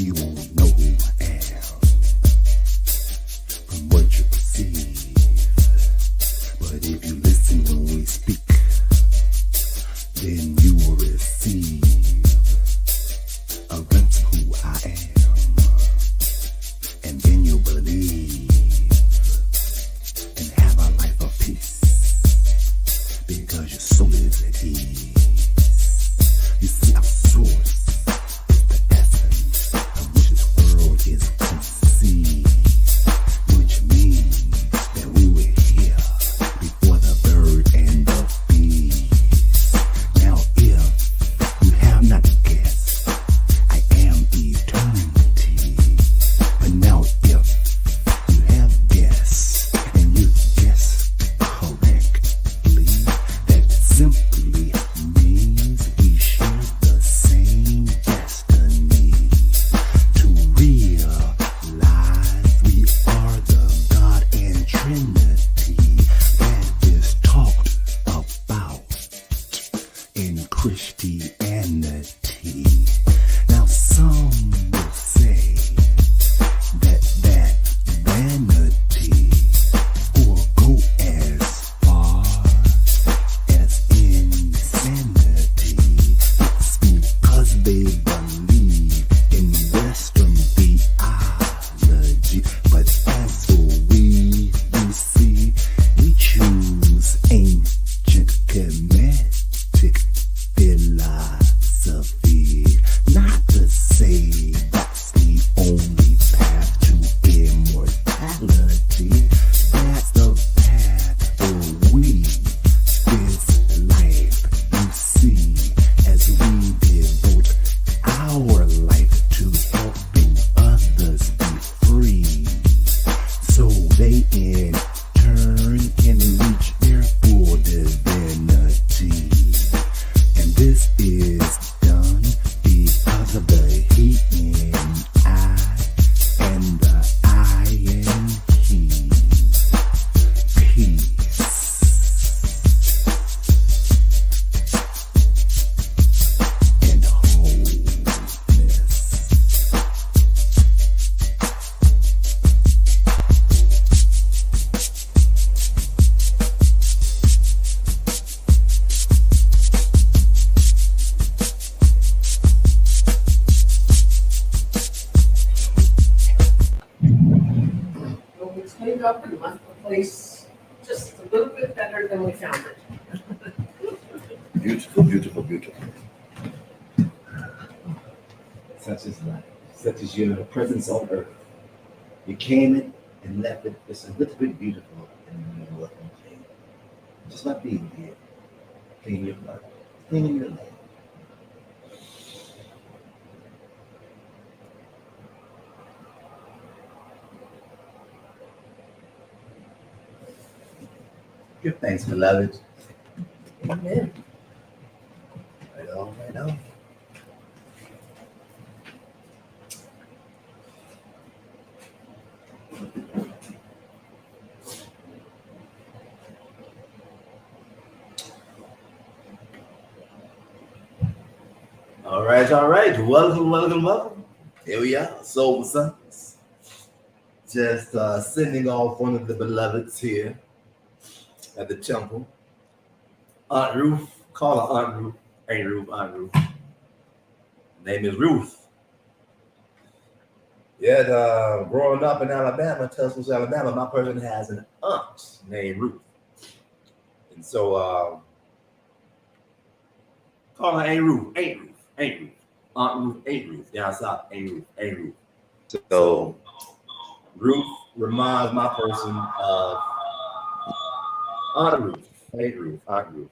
you won't know who I am from what you perceive. But if you listen when we speak, then you will receive a glimpse of who I am, and then you'll believe and have a life of peace, because your soul is at ease. You see, our source is the essence of which this world is conceived, which means that we were here before the bird and the bee. Now, if you have not guessed, I am eternity. But now, if you have guessed, and you guessed correctly, that simply means we share the same destiny to realize we are the God and Trinity that is talked about in Christianity. Now some will say that vanity or go as far as insanity. It's because they believe in Western theology. But as for we, you see, we choose ancient Kemetic philosophy. Not to say that's the only path to immortality. That's the path for we, this life, you see, as we devote our life to helping others be free, so they in turn can reach their full divinity. And this is done because of the he and I, and the I and he. Peace and wholeness. Well, we cleaned up and left the place just a little bit better than we found it. Beautiful, beautiful, beautiful. Such is life. Such is your presence on earth. You came in and left it just a little bit beautiful, and you were complete. Just like being here. Clean your blood. Clean your land. Give thanks, beloved. Amen. Right on, right on. All right, all right. Welcome, welcome, welcome. Here we are, Soulful Sundays. Just sending off one of the beloveds here at the temple. Aunt Ruth. Call her Aunt Ruth. Ain't Ruth, Aunt Ruth. Name is Ruth. Yeah, growing up in Alabama, Tuscaloosa, Alabama, my person has an aunt named Ruth. And so, call her Aunt Ruth. Aunt Ruth. Aunt Ruth. Aunt Ruth, Aunt Ruth. Down south, Aunt Ruth, Aunt Ruth. So, Ruth reminds my person of Aunt Ruth. Aunt Ruth, Aunt Ruth.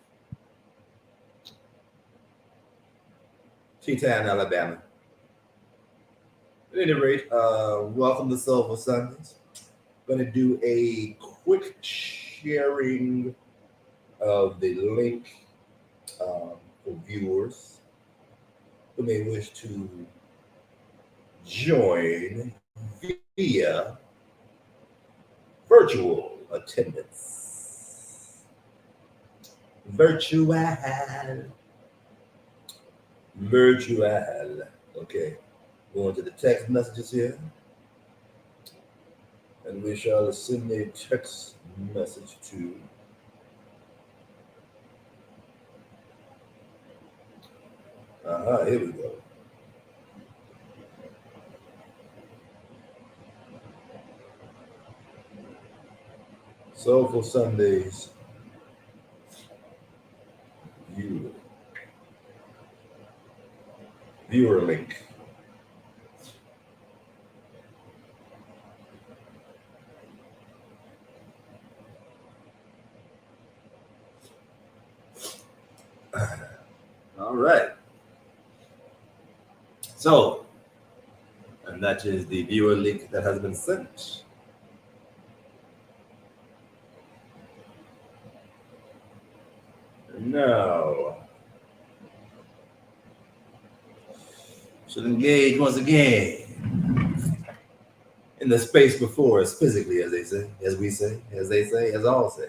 T-Town, Alabama. At any rate, welcome to Soulful Sundays. Going to do a quick sharing of the link for viewers who may wish to join via virtual attendance. Virtual. Okay. Going to the text messages here. And we shall send a text message to here we go. Soulful Sundays. Viewer link. All right. So, and that is the viewer link that has been sent. Now, should engage once again in the space before us physically, as they say, as we say, as they say, as all say.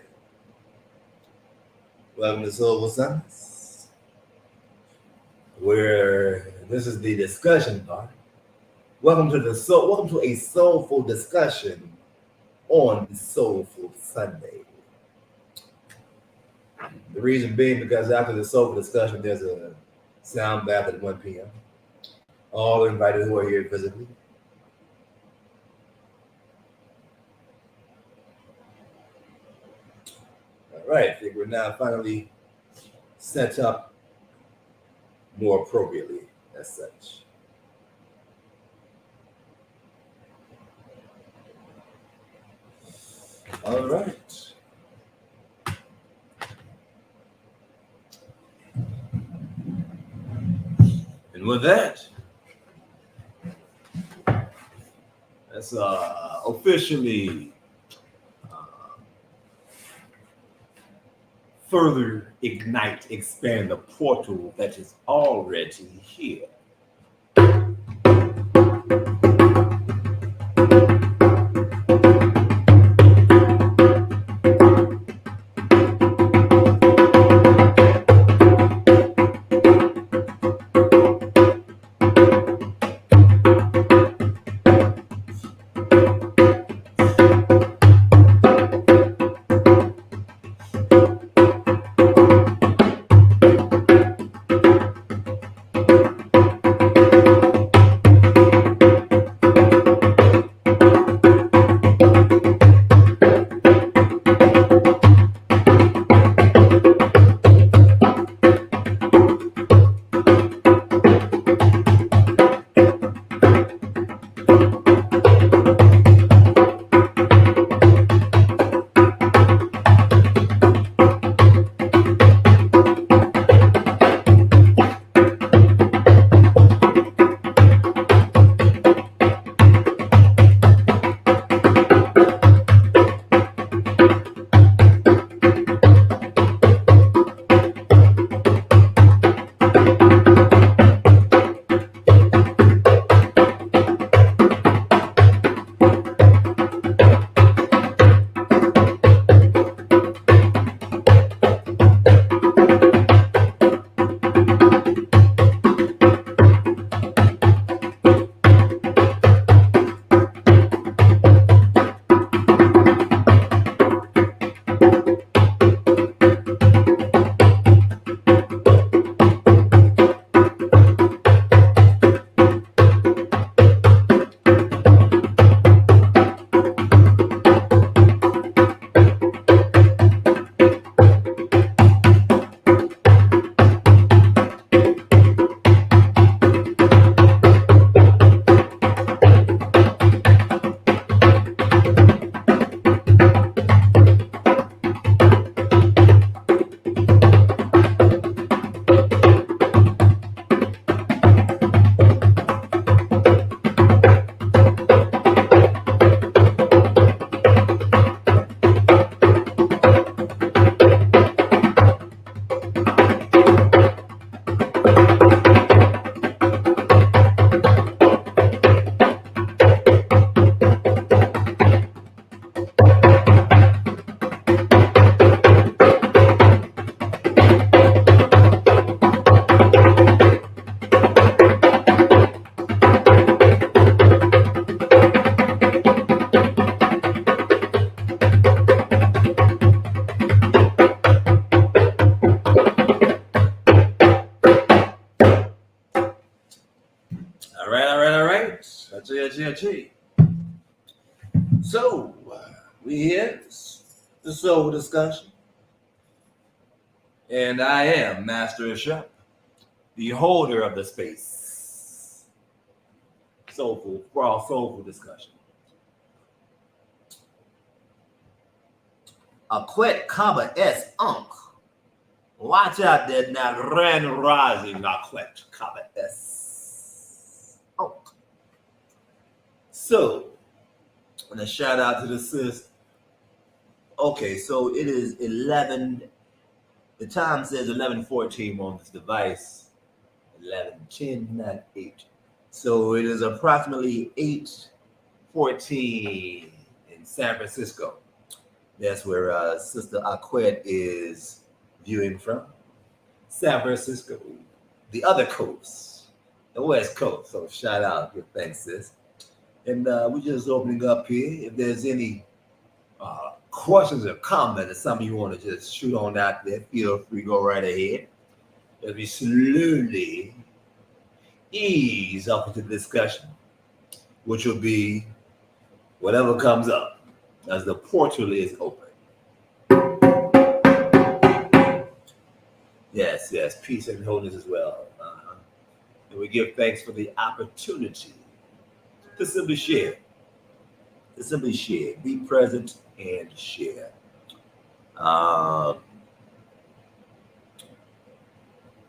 Welcome to Soulful Sundays, where this is the discussion part. Welcome to a soulful discussion on Soulful Sunday. The reason being because after the soulful discussion, there's a sound bath at 1 p.m. All invited who are here physically. All right, I think we're now finally set up more appropriately as such. All right. And with that, let's officially further expand the portal that is already here. yes. So, we here, the Soul Discussion. And I am Master YesUR, the holder of the space. Soulful, for our Soulful Discussion. A quet comma s unk. Watch out there now, grand rising, a quet comma s unk. So, and a shout out to the sis. Okay, so it is 11. The time says 11:14 on this device. 11:10, not 8. So it is approximately 8:14 in San Francisco. That's where Sister Aquette is viewing from. San Francisco, the other coast, the West Coast. So shout out, good thanks, sis. And we're just opening up here. If there's any questions or comments or something you want to just shoot on out there, feel free, go right ahead. As we slowly ease up into the discussion, which will be whatever comes up as the portal is open. Yes, peace and wholeness as well. And we give thanks for the opportunity to simply share. Be present and share.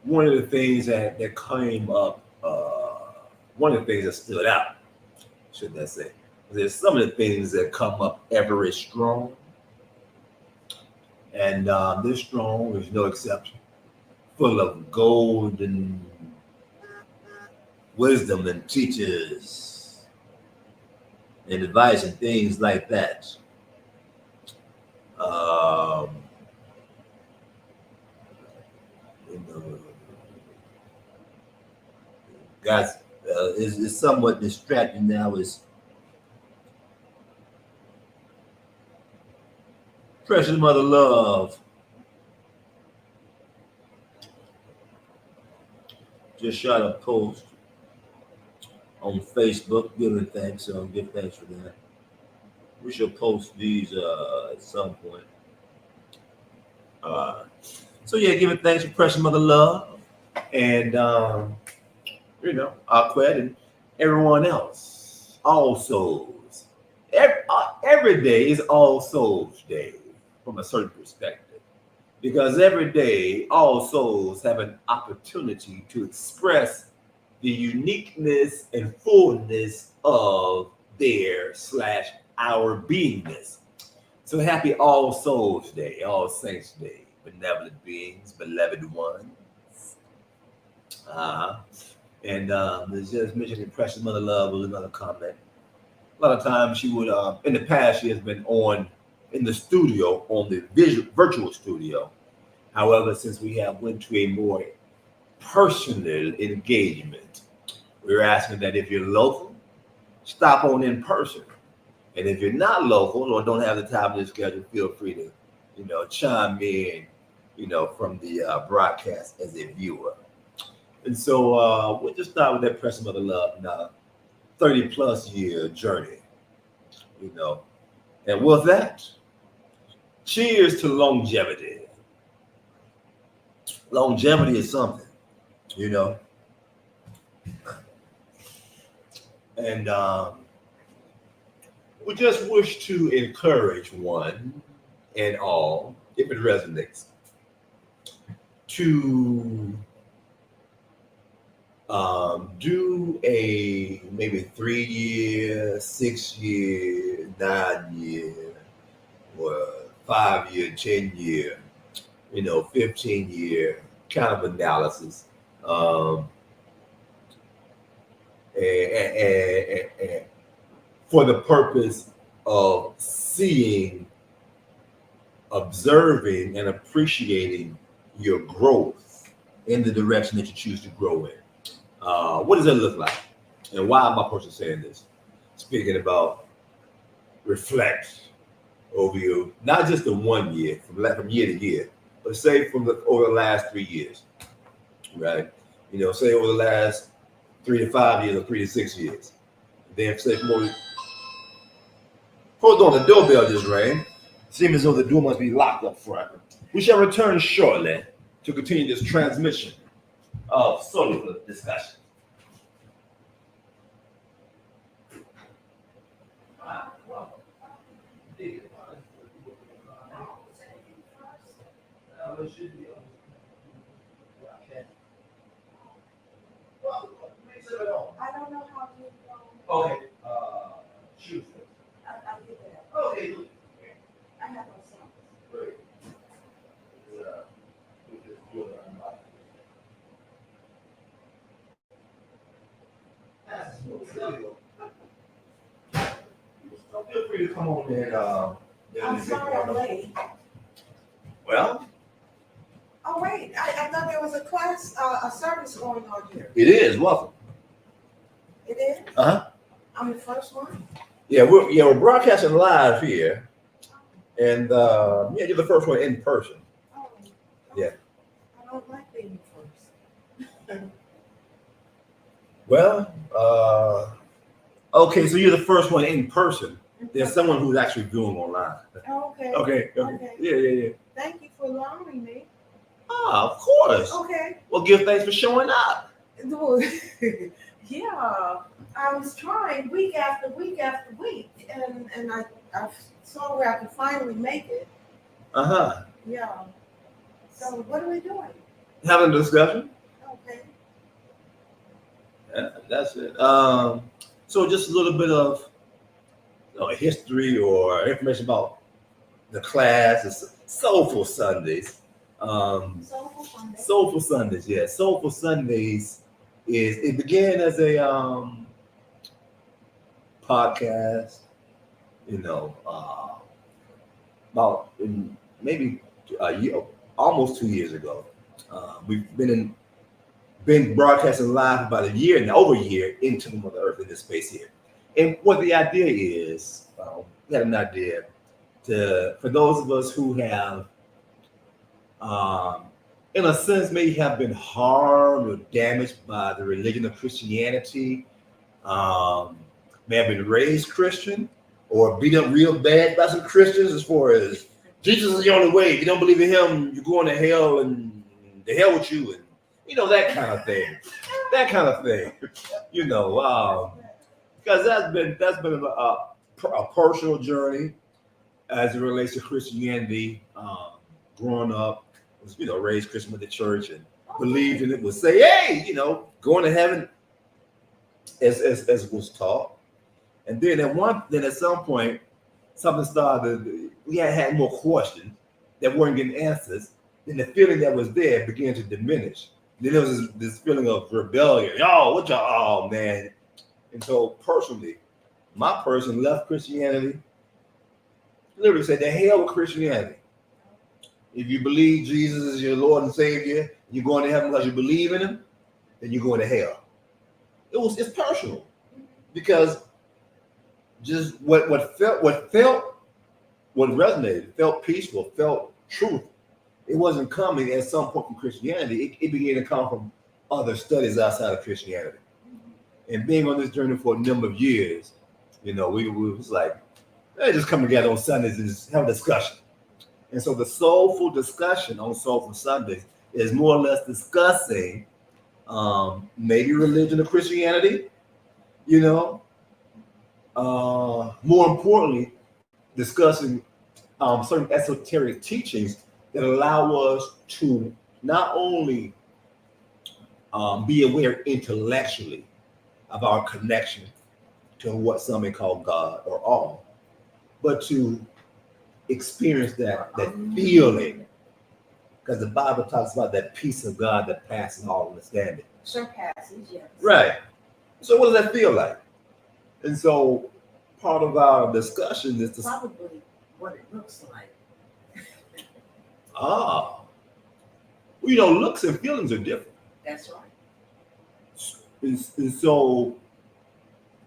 One of the things that came up, one of the things that stood out, shouldn't I say, there's some of the things that come up ever strong. And this strong is no exception. Full of golden wisdom and teachers and advice and things like that. Guys, is somewhat distracting now. Is Precious Mother Love just shot a post on Facebook giving thanks, so give thanks for that. We shall post these at some point. So yeah, giving thanks to Precious Mother Love and Aquette and everyone else. All souls. Every day is All Souls Day from a certain perspective. Because every day, all souls have an opportunity to express the uniqueness and fullness of their/our beingness. So happy All Souls Day, All Saints Day, benevolent beings, beloved ones. And there's just mentioning Precious Mother Love was another comment. A lot of times she would, in the past, she has been in the studio, on the virtual studio. However, since we have went to a more personal engagement, we're asking that if you're local, stop on in person. And if you're not local or don't have the time to schedule, feel free to, chime in, from the broadcast as a viewer. And so we'll just start with that Precious Mother Love now. 30 plus year journey, and with that, cheers to longevity. Longevity is something, and we just wish to encourage one and all, if it resonates, to do a maybe 3 year, 6 year, 9 year, or 5 year, 10 year, 15 year kind of analysis. And for the purpose of seeing, observing, and appreciating your growth in the direction that you choose to grow in. What does that look like? And why am I personally saying this? Speaking about reflect over you, not just the 1 year, from year to year, but say over the last 3 years, right? Say over the last 3 to 5 years or 3 to 6 years. They have said more. Hold on, the doorbell just rang. Seems as though the door must be locked up front. We shall return shortly to continue this transmission of soulful discussion. I don't know how to. Okay. Shoot. I'll get that. Okay. I have no sound. Great. Feel free to come on and I'm sorry I'm late. Well, Oh, wait, I thought there was a class, a service going on here. it is. Welcome. It is? Uh-huh. I'm the first one? Yeah, we're broadcasting live here. And yeah, you're the first one in person. Oh, Yeah. I don't like being first. Well, okay, so you're the first one in person. There's someone who's actually doing online. Oh, okay. Okay. Okay. Yeah. Thank you for allowing me. Ah, of course. Okay. Well, give thanks for showing up. Yeah, I was trying week after week after week, and I saw where I could finally make it. Uh-huh. Yeah. So what are we doing? Having a discussion. Okay. Yeah, that's it. So just a little bit of history or information about the class. It's Soulful Sundays. Soulful Sunday. Soulful Sundays, yeah. Soulful Sundays it began as a podcast, about maybe a year, almost 2 years ago. We've been broadcasting live about a year and over a year into the Mother Earth in this space here. And what the idea is, we had an idea for those of us who have, in a sense, may have been harmed or damaged by the religion of Christianity, may have been raised Christian or beat up real bad by some Christians as far as Jesus is the only way. If you don't believe in him, you're going to hell and the hell with you, and that kind of thing. That kind of thing. Because that's been a personal journey as it relates to Christianity. Growing up, was raised Christian with the church and believed in it. Would say, hey, going to heaven, as it was taught. And then at some point, something started. We had more questions that weren't getting answers. Then the feeling that was there began to diminish. Then there was this feeling of rebellion. Oh, man. And so personally, my person left Christianity. Literally said, the hell with Christianity. If you believe Jesus is your Lord and Savior, you're going to heaven because you believe in him, then you're going to hell. It's personal. Because just what resonated, felt peaceful, felt truth. It wasn't coming at some point from Christianity. It began to come from other studies outside of Christianity. And being on this journey for a number of years, we was like, let's just come together on Sundays and just have a discussion. And so the soulful discussion on Soulful Sundays is more or less discussing maybe religion or Christianity, more importantly, discussing certain esoteric teachings that allow us to not only be aware intellectually of our connection to what some may call God or all, but to experience that feeling, because the Bible talks about that peace of God that passes all understanding. Surpasses, yes. Right. So what does that feel like? And so part of our discussion is Probably what it looks like. Looks and feelings are different. That's right. And so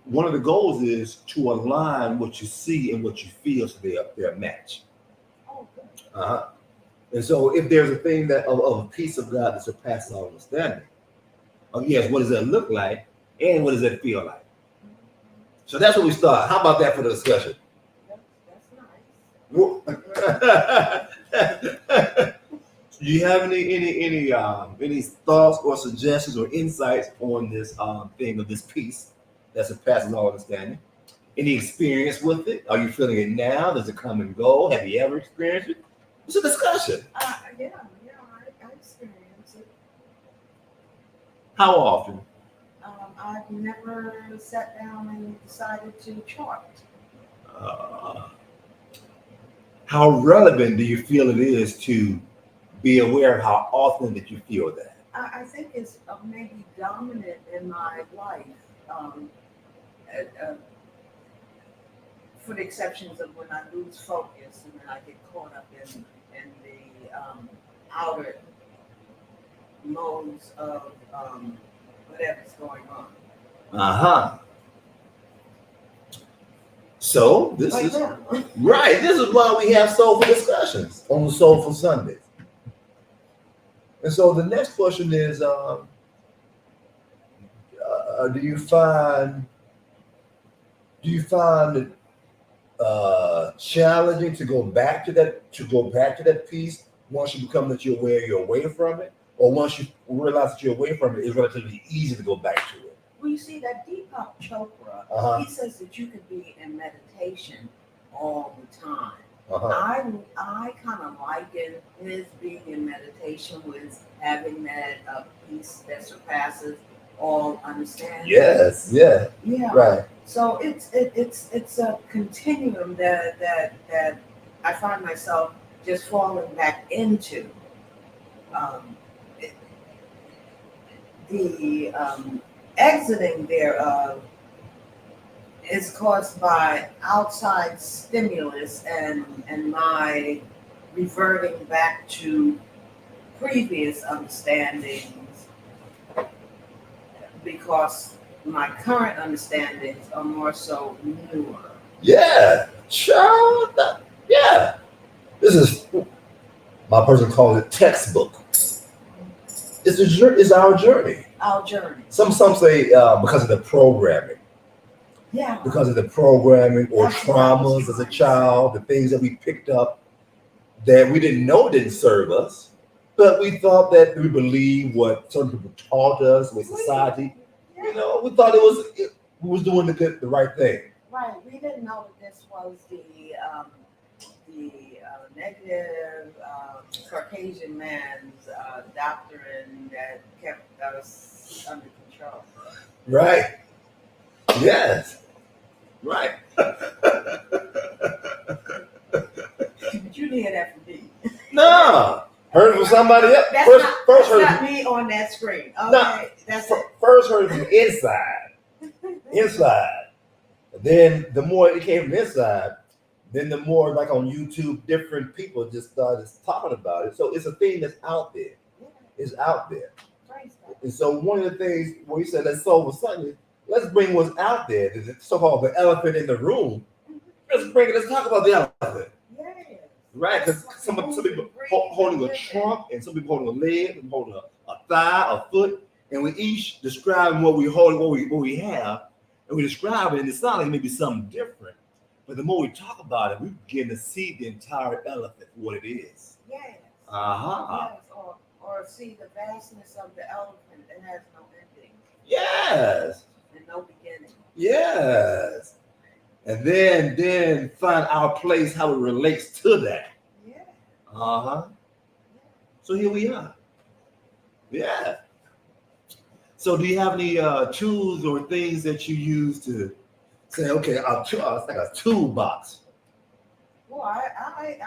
one of the goals is to align what you see and what you feel so they're a match. Oh, good. And so if there's a thing that of a peace of God that surpasses all understanding, yes, what does that look like and what does that feel like? So that's where we start. How about that for the discussion? That's nice. Do you have any thoughts or suggestions or insights on this thing of this piece that surpasses all understanding? Any experience with it? Are you feeling it now? Does it come and go? Have you ever experienced it? It's a discussion. Yeah, I experience it. How often? I've never sat down and decided to chart. How relevant do you feel it is to be aware of how often that you feel that? I think it's maybe dominant in my life, for the exceptions of when I lose focus and then I get caught up in the outer modes of whatever's going on. Uh-huh. So this Like is that. right. This is why we have soulful discussions on the Soulful Sundays. And so the next question is, do you find it challenging to go back to that piece once you become that you're aware you're away from it, or once you realize that you're away from it, it's relatively easy to go back to it? Well, you see that Deepak Chopra, he says that you could be in meditation all the time. I kind of liken his being in meditation with having that peace that surpasses all understanding. Yes, yeah, right. So it's a continuum that I find myself just falling back into. The exiting thereof is caused by outside stimulus and my reverting back to previous understandings, because my current understandings are more so newer. Yeah, child. Yeah. This is, my person calls it textbook. It's our journey. Our journey. Some say because of the programming. Yeah. Because of the programming or That's what I was traumas as a trying to child, the things that we picked up that we didn't know didn't serve us, but we thought that we believed what certain people taught us with society. Yeah. You know, we thought we was doing the right thing. Right. We didn't know that this was the negative Caucasian man's doctrine that kept us under control. Right. Yes. Right. But you didn't hear that from me. No. Heard it from somebody else. That's First heard not it me on that screen. Okay. No. That's it. First heard it from inside. Then the more it came from inside, then the more, like on YouTube, different people just started talking about it. So it's a thing that's out there. It's out there. And so one of the things where you said let's Soulful Sunday, let's bring what's out there. The so-called the elephant in the room. Let's talk about the elephant. Yes. Right, because some people holding a trunk, and some people holding a leg, and holding a thigh, a foot, and we each describing what we hold, what we have, and we describe it, and it sounds like maybe something different. But the more we talk about it, we begin to see the entire elephant for what it is. Yes. Uh-huh. Yes. Or see the vastness of the elephant that has no ending. Yes. And no beginning. Yes. And then find our place, how it relates to that. Yeah. Uh-huh. So here we are. Yeah. So do you have any tools or things that you use to say, okay, it's like a toolbox? Well, I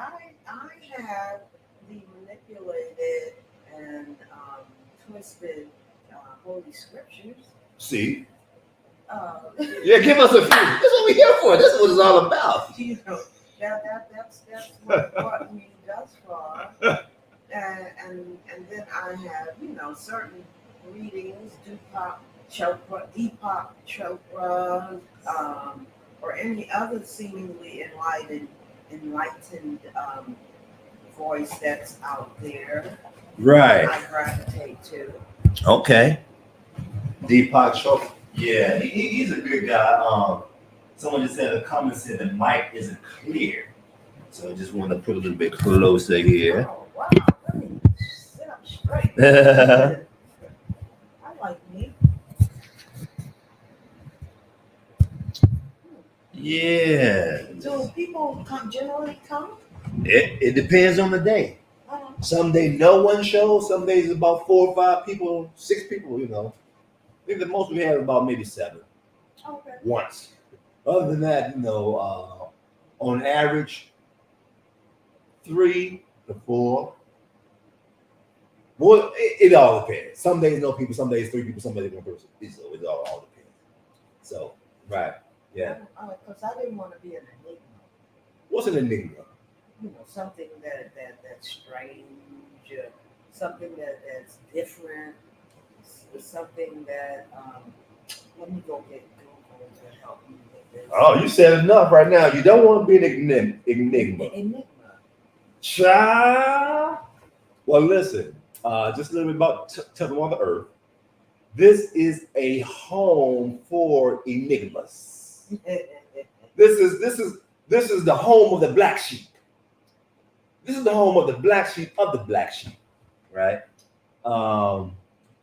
have the manipulated and twisted holy scriptures. See? Yeah, give us a few. That's what we're here for. That's what it's all about. You know, that's what brought me thus far. And then I have, certain readings, Deepak Chopra, or any other seemingly enlightened voice that's out there. Right. I gravitate to. Okay. Deepak Chopra. Yeah, he's a good guy. Someone just said a comment said the mic isn't clear. So I just want to put a little bit closer here. Oh, wow. Let me sit up straight. I like me. Yeah. Do people generally come? It depends on the day. Some days no one shows. Some days about 4 or 5 people, 6 people. You know, I think the most we had was about maybe 7 Okay. once. Other than that, you know, on average, 3 to 4. Well, it all depends. Some days no people, some days 3 people, some days 1 person. It all depends. So, right, yeah. Because I didn't want to be an enigma. What's an enigma? You know, something that's strange, something that's different, something that let me go get Google to help me with this. Oh, you said enough right now. You don't want to be an enigma. Enigma. Child. Well, listen. Just a little bit about Temple on the Earth. This is a home for enigmas. This is the home of the black sheep. This is the home of the black sheep of the black sheep, right?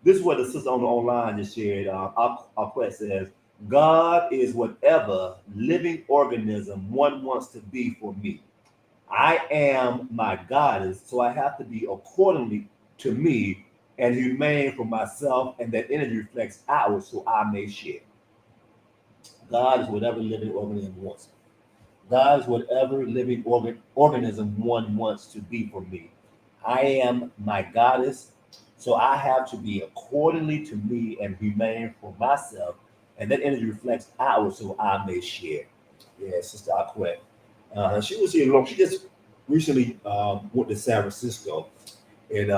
This is what the sister on the online just shared. Our quest says, God is whatever living organism one wants to be for me. I am my goddess, so I have to be accordingly to me and humane for myself, and that energy reflects outward so I may share. God is whatever living organism wants. God is whatever living organism one wants to be for me. I am my goddess, so I have to be accordingly to me and humane for myself, and that energy reflects outward so I may share. Yeah, Sister Aquette. She was here long. She just recently went to San Francisco, and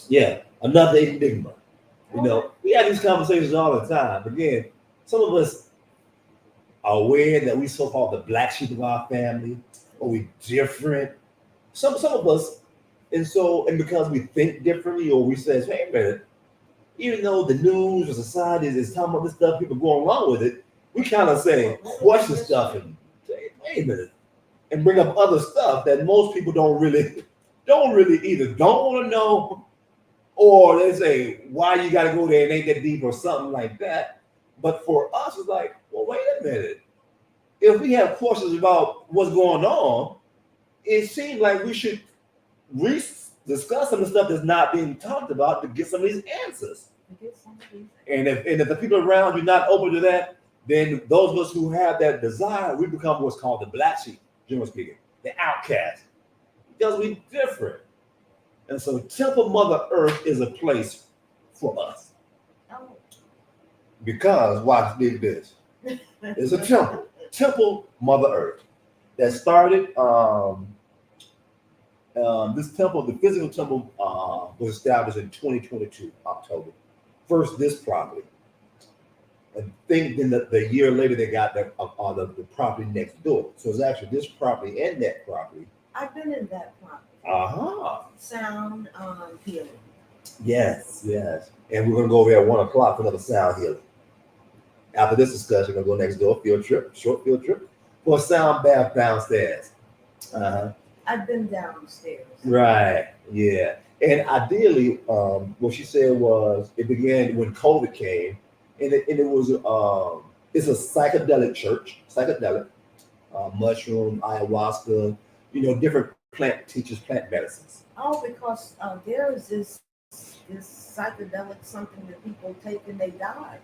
yeah, another enigma. You know, we have these conversations all the time. Again, some of us are aware that we so-called the black sheep of our family, or we different. Some of us, and because we think differently, or we say, hey, man, even though the news or society is talking about this stuff, people going along with it, we kind of say, question stuff and say, wait a minute, and bring up other stuff that most people don't really either don't want to know, or they say, why you got to go there and ain't that deep or something like that. But for us, it's like, well, wait a minute. If we have questions about what's going on, it seems like we should discuss some of the stuff that's not being talked about to get some of these answers. And if the people around you not open to that, then those of us who have that desire, we become what's called the black sheep, generally speaking, the outcast, because we're different. And so Temple Mother Earth is a place for us. Because, watch this. It's a temple Mother Earth, that started, this temple, the physical temple was established in 2022, October. First, this property. I think then the year later they got the property next door. So it's actually this property and that property. I've been in that property. Sound healing. Yes. And we're gonna go over there at 1 o'clock for another sound healing. After this discussion, we're gonna go next door, short field trip, for a sound bath downstairs. I've been downstairs. Right, yeah. And ideally, what she said was it began when COVID came, and it was it's a psychedelic church, mushroom, ayahuasca, different plant medicines. Oh, because there is this psychedelic something that people take and they die.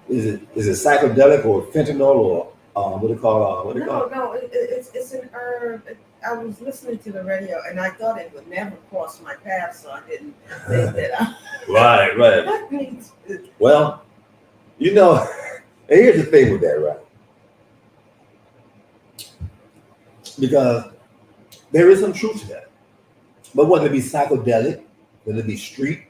Is it psychedelic or fentanyl or what do they call it? No, it's an herb. I was listening to the radio and I thought it would never cross my path, so I didn't think that. Right. Well, and here's the thing with that, right? Because there is some truth to that. But whether it be psychedelic, whether it be street,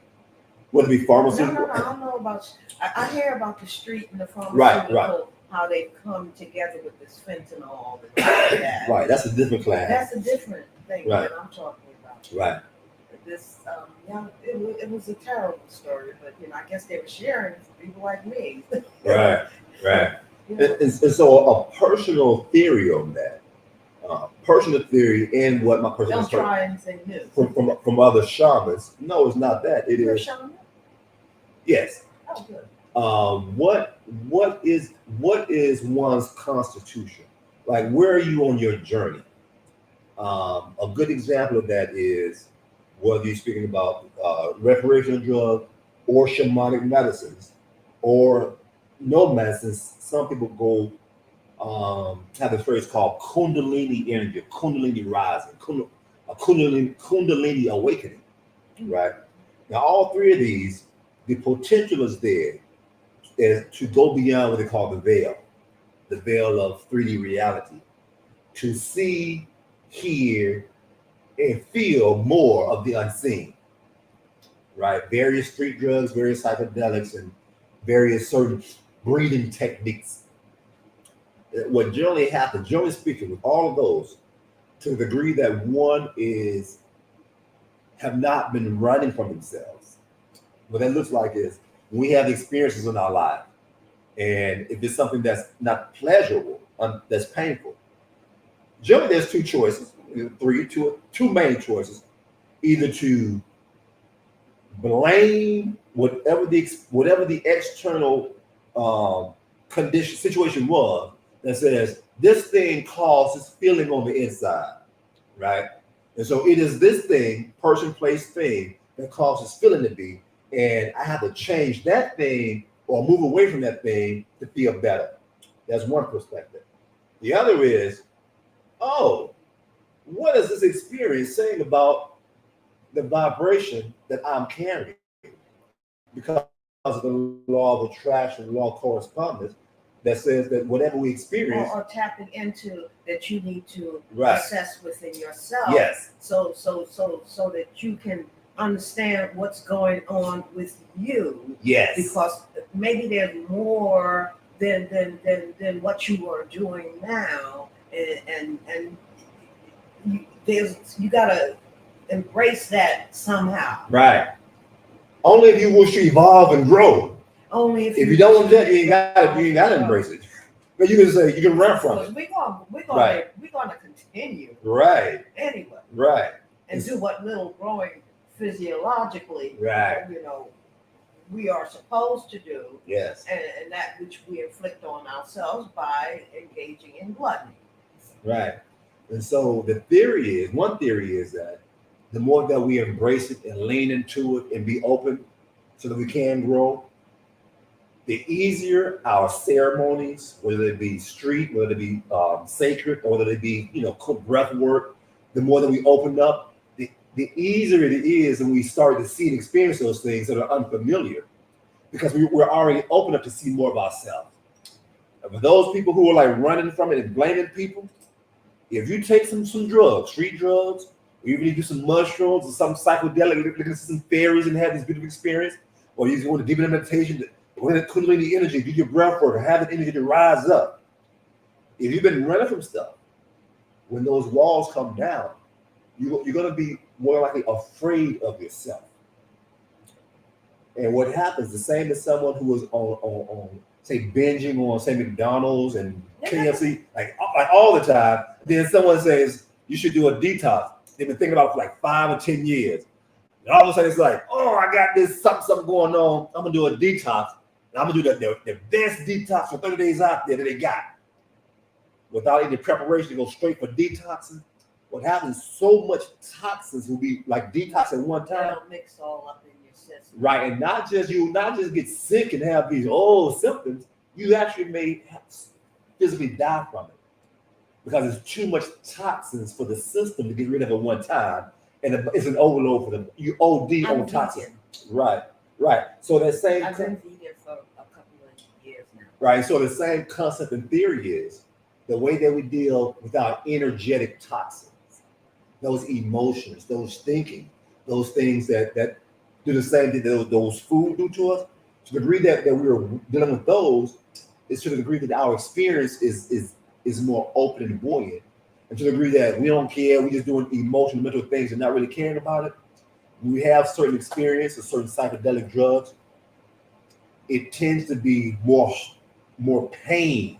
whether it be pharmaceutical. No, I don't know about. I hear about the street and the pharmaceutical. Right. How they come together with this fentanyl and all that. Right, that's a different class. That's a different thing that I'm talking about. Right. this young, it was a terrible story, but I guess they were sharing for people like me. Right. You know, And so a personal theory on that, personal theory and what my person don't try anything new. from other shamans. No, it's not that. It You're a is shaman? yes. Oh, good. What is one's constitution? Like, where are you on your journey? A good example of that is whether you're speaking about recreational drug or shamanic medicines or no medicines. Some people go have this phrase called kundalini energy, kundalini rising, kundalini awakening, right? Now, all three of these, the potential is there is to go beyond what they call the veil of 3D reality, to see, hear, and feel more of the unseen, right? Various street drugs, various psychedelics, and various certain breathing techniques. What generally happens, generally speaking, with all of those, to the degree that one have not been running from themselves, what that looks like is we have experiences in our life, and if it's something that's not pleasurable, that's painful, generally there's two choices, two main choices: either to blame whatever the external condition situation was that says this thing causes feeling on the inside, right? And so it is this thing, person, place, thing that causes feeling to be, and I have to change that thing or move away from that thing to feel better. That's one perspective. The other is, oh, what is this experience saying about the vibration that I'm carrying? Because of the law of attraction, the law of correspondence, that says that whatever we experience, or tapping into that, you need to right, assess within yourself. Yes. So that you can understand what's going on with you. Yes. Because maybe there's more than what you are doing now, and you gotta embrace that somehow. Right. Only if you wish to evolve and grow. Only if you don't want that, you ain't gotta embrace it. But you can say you can run from it. We're gonna continue. Right. Anyway. Right. And do what little growing physiologically. Right. We are supposed to do. Yes. And that which we inflict on ourselves by engaging in gluttony. Right. And so one theory is that the more that we embrace it and lean into it and be open so that we can grow, the easier our ceremonies, whether it be street, whether it be sacred, or whether it be, breath work, the more that we open up, the easier it is when we start to see and experience those things that are unfamiliar, because we're already open up to see more of ourselves. And for those people who are like running from it and blaming people, if you take some drugs, street drugs, or even if you do some mushrooms or some psychedelic, look at some fairies and have this beautiful experience, or you want to deepen meditation, when it kundalini energy, do your breath work, or have the energy to rise up. If you've been running from stuff, when those walls come down, you're going to be more likely afraid of yourself. And what happens, the same as someone who was on say, binging on, say, McDonald's and KFC, like all the time, then someone says, you should do a detox. They've been thinking about it for like 5 or 10 years. And all of a sudden it's like, oh, I got this something going on. I'm going to do a detox. And I'm going to do the best detox for 30 days out there that they got. Without any preparation to go straight for detoxing. What happens, so much toxins will be like detox at one time. They'll mix all up in your system. Right, and not just get sick and have these symptoms, you actually may physically die from it. Because it's too much toxins for the system to get rid of at one time. And it's an overload for them. You OD on toxins. Right. So that same... I've been vegan for a couple of years now. Right, so the same concept and theory is the way that we deal with our energetic toxins, those emotions, those thinking, those things that do the same thing that those food do to us. To the degree that we're dealing with those, is to the degree that our experience is more open and buoyant. And to the degree that we don't care, we're just doing emotional, mental things and not really caring about it, when we have certain experiences, certain psychedelic drugs, it tends to be more pain,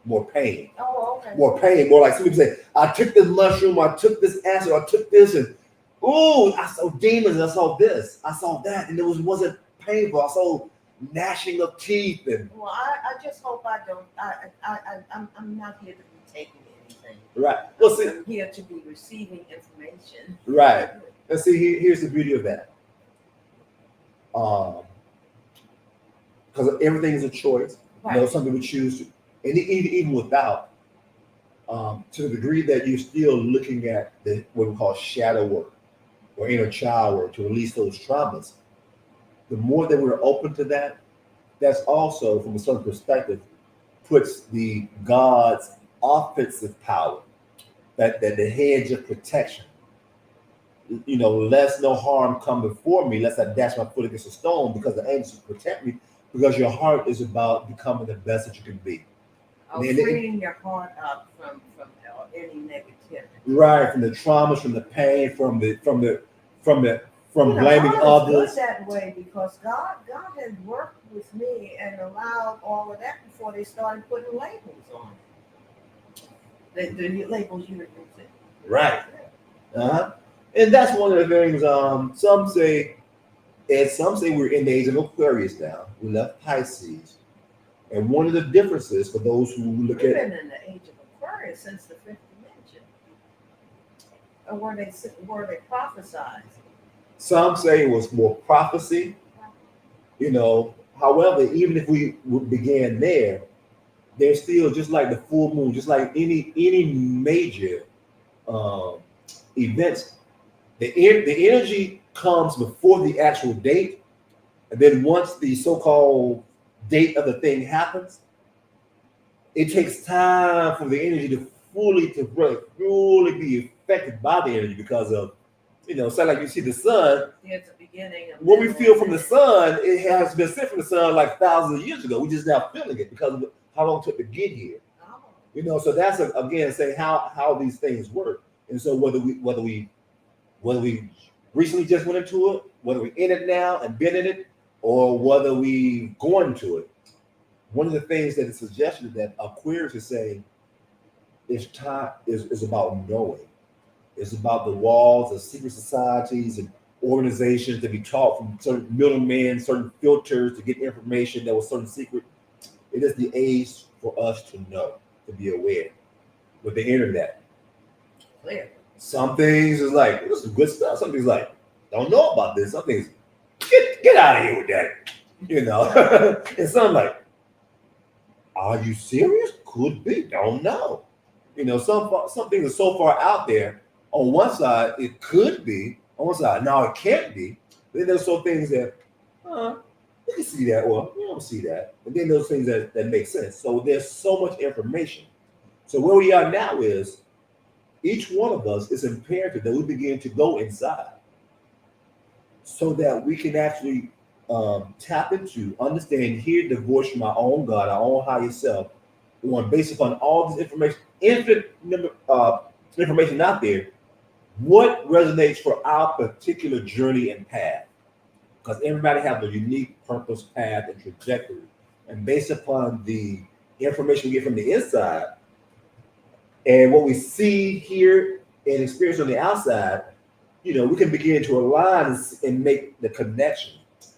more pain. Oh, okay. More pain, more like some people say, I took this mushroom, I took this acid, I took this, and ooh, I saw demons, I saw this, I saw that, and it wasn't painful. I saw gnashing of teeth. And well, I just hope I don't. I'm not here to be taking anything. right. Well, see, I'm here to be receiving information. right. And see, here's the beauty of that. Because everything is a choice. Right. You know, some people choose to, and even without, to the degree that you're still looking at what we call shadow work or inner child work to release those traumas, the more that we're open to that, that's also, from a certain perspective, puts the God's offensive power, that the hedge of protection. You know, lest no harm come before me, lest I dash my foot against a stone, because the angels protect me, because your heart is about becoming the best that you can be. Freeing your heart up from any negativity. Right, from the traumas, from the pain, from blaming God others. is good that way, because God had worked with me and allowed all of that before they started putting labels on it. The labels you were using. Right. And that's one of the things. Some say we're in the age of Aquarius now. We left Pisces, and one of the differences for those who look We've at been in the age of Aquarius since the fifth dimension, or were they prophesied? some say it was more prophecy. You know, however, even if we began there, there's still, just like the full moon, just like any major events. The energy comes before the actual date, and then once the so-called date of the thing happens, it takes time for the energy to fully be affected by the energy, because of, you know, so like you see the sun. It's the beginning of What we feel from the sun, it has been sent from the sun like thousands of years ago. We just now feeling it because of how long it took to get here. Oh. You know, so that's again saying how these things work. And so whether we recently just went into it, whether we're in it now and been in it, or whether we going to it, one of the things that is suggested that Aquarius is saying is about knowing. It's about the walls of secret societies and organizations that be taught from certain middlemen, certain filters to get information that was certain secret. It is the age for us to know, to be aware. With the internet, Clear. some things is like, this is good stuff. Some things like, don't know about this. Some things, get out of here with that. You know? And some like, are you serious? Could be. Don't know. You know, some things are so far out there. On one side, it could be. On one side, no, it can't be. Then there's some things that, you can see that, or you don't see that. And then those things that make sense. So there's so much information. So where we are now is, each one of us is imperative that we begin to go inside, so that we can actually tap into, understand, hear the voice from our own God, our own higher self, based upon all this information, infinite information out there, what resonates for our particular journey and path. Because everybody has a unique purpose, path, and trajectory. And based upon the information we get from the inside and what we see, hear, and experience on the outside, you know, we can begin to align and make the connection.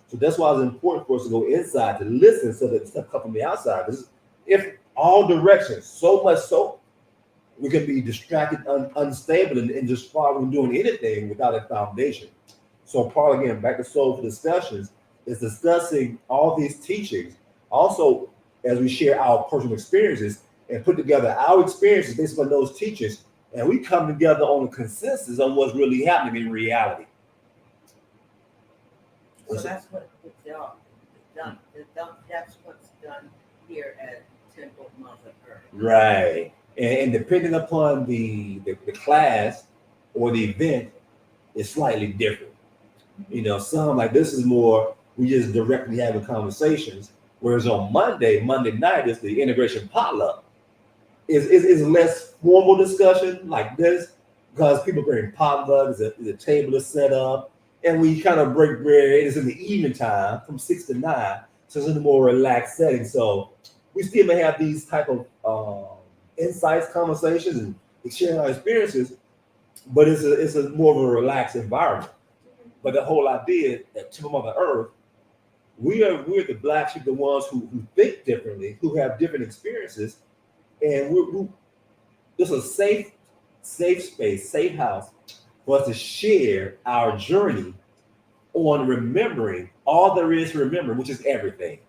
So that's why it's important for us to go inside, to listen, so that stuff comes from the outside. Because if all directions, so much so, we can be distracted, unstable, and just far from doing anything without a foundation. So part, again, back to Soulful Discussions, is discussing all these teachings. Also, as we share our personal experiences and put together our experiences based on those teachings, and we come together on a consensus on what's really happening in reality. So that's what it's done. That's what's done here at Temple Mother Earth. Right. And depending upon the class or the event, it's slightly different. You know, some, like, this is more, we just directly having conversations, whereas on Monday night is the integration potluck. Is less formal discussion like this, because people bring potluck, there's a table is set up, and we kind of break bread. It's in the evening time from 6 to 9, so it's in a more relaxed setting. So we still may have these type of insights, conversations, and sharing our experiences, but it's a more of a relaxed environment. But the whole idea that to Mother Earth, we're the black sheep, the ones who think differently, who have different experiences, and it's a safe space, safe house for us to share our journey on remembering all there is to remember, which is everything.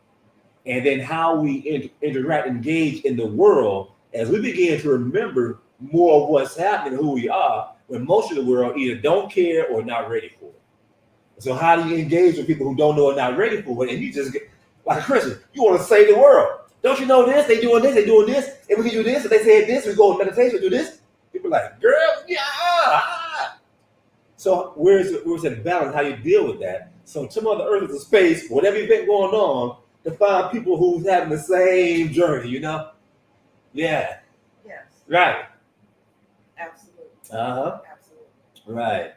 And then how we interact, engage in the world as we begin to remember more of what's happening, who we are, when most of the world either don't care or not ready for it. So how do you engage with people who don't know or not ready for it? And you just get, like a Christian, you want to save the world. Don't you know this? They doing this, and we can do this, and they say this, we go in meditation, do this. People are like, girl, yeah. So where's that balance, how you deal with that? So to Mother Earth is a space, whatever event going on, to find people who's having the same journey, you know? Yeah. Yes. Right. Absolutely. Uh-huh. Absolutely. Right.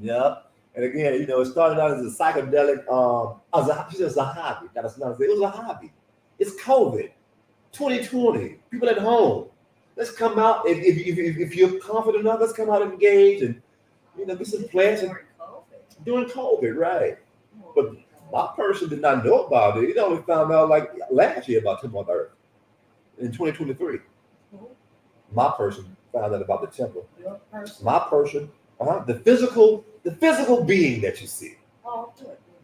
Yep. And again, you know, it started out as a psychedelic, she said it's a hobby. It was a hobby. It's COVID, 2020. People at home. Let's come out. If you're confident enough, let's come out and engage and, you know, get some plans. During COVID, right. But my person did not know about it. It only found out like last year about Temple on Earth in 2023. My person found out about the temple. Your person? My person, the physical being that you see. Oh,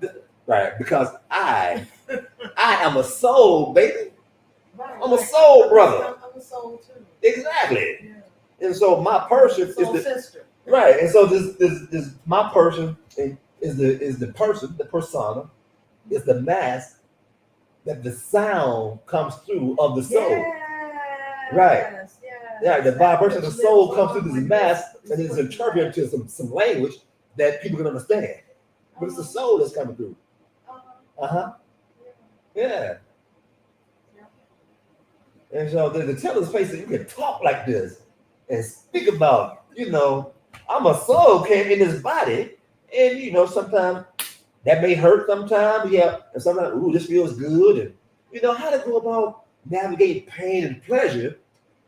good. Right, because I am a soul, baby. Right, I'm a soul brother. I'm a soul too. Exactly. Yeah. And so my person Soul is the sister. right. And so this my person is the person, the persona, is the mask that the sound comes through of the soul. Yes, Right. Yes. Yeah, the vibration of the soul comes through this mask and is interpreted to some language that people can understand. But it's the soul that's coming through. Yeah. And so the telling space that you can talk like this and speak about, you know, I'm a soul came in this body, and you know, sometimes that may hurt sometimes, yeah, and sometimes, ooh, this feels good, and you know, how to go about navigating pain and pleasure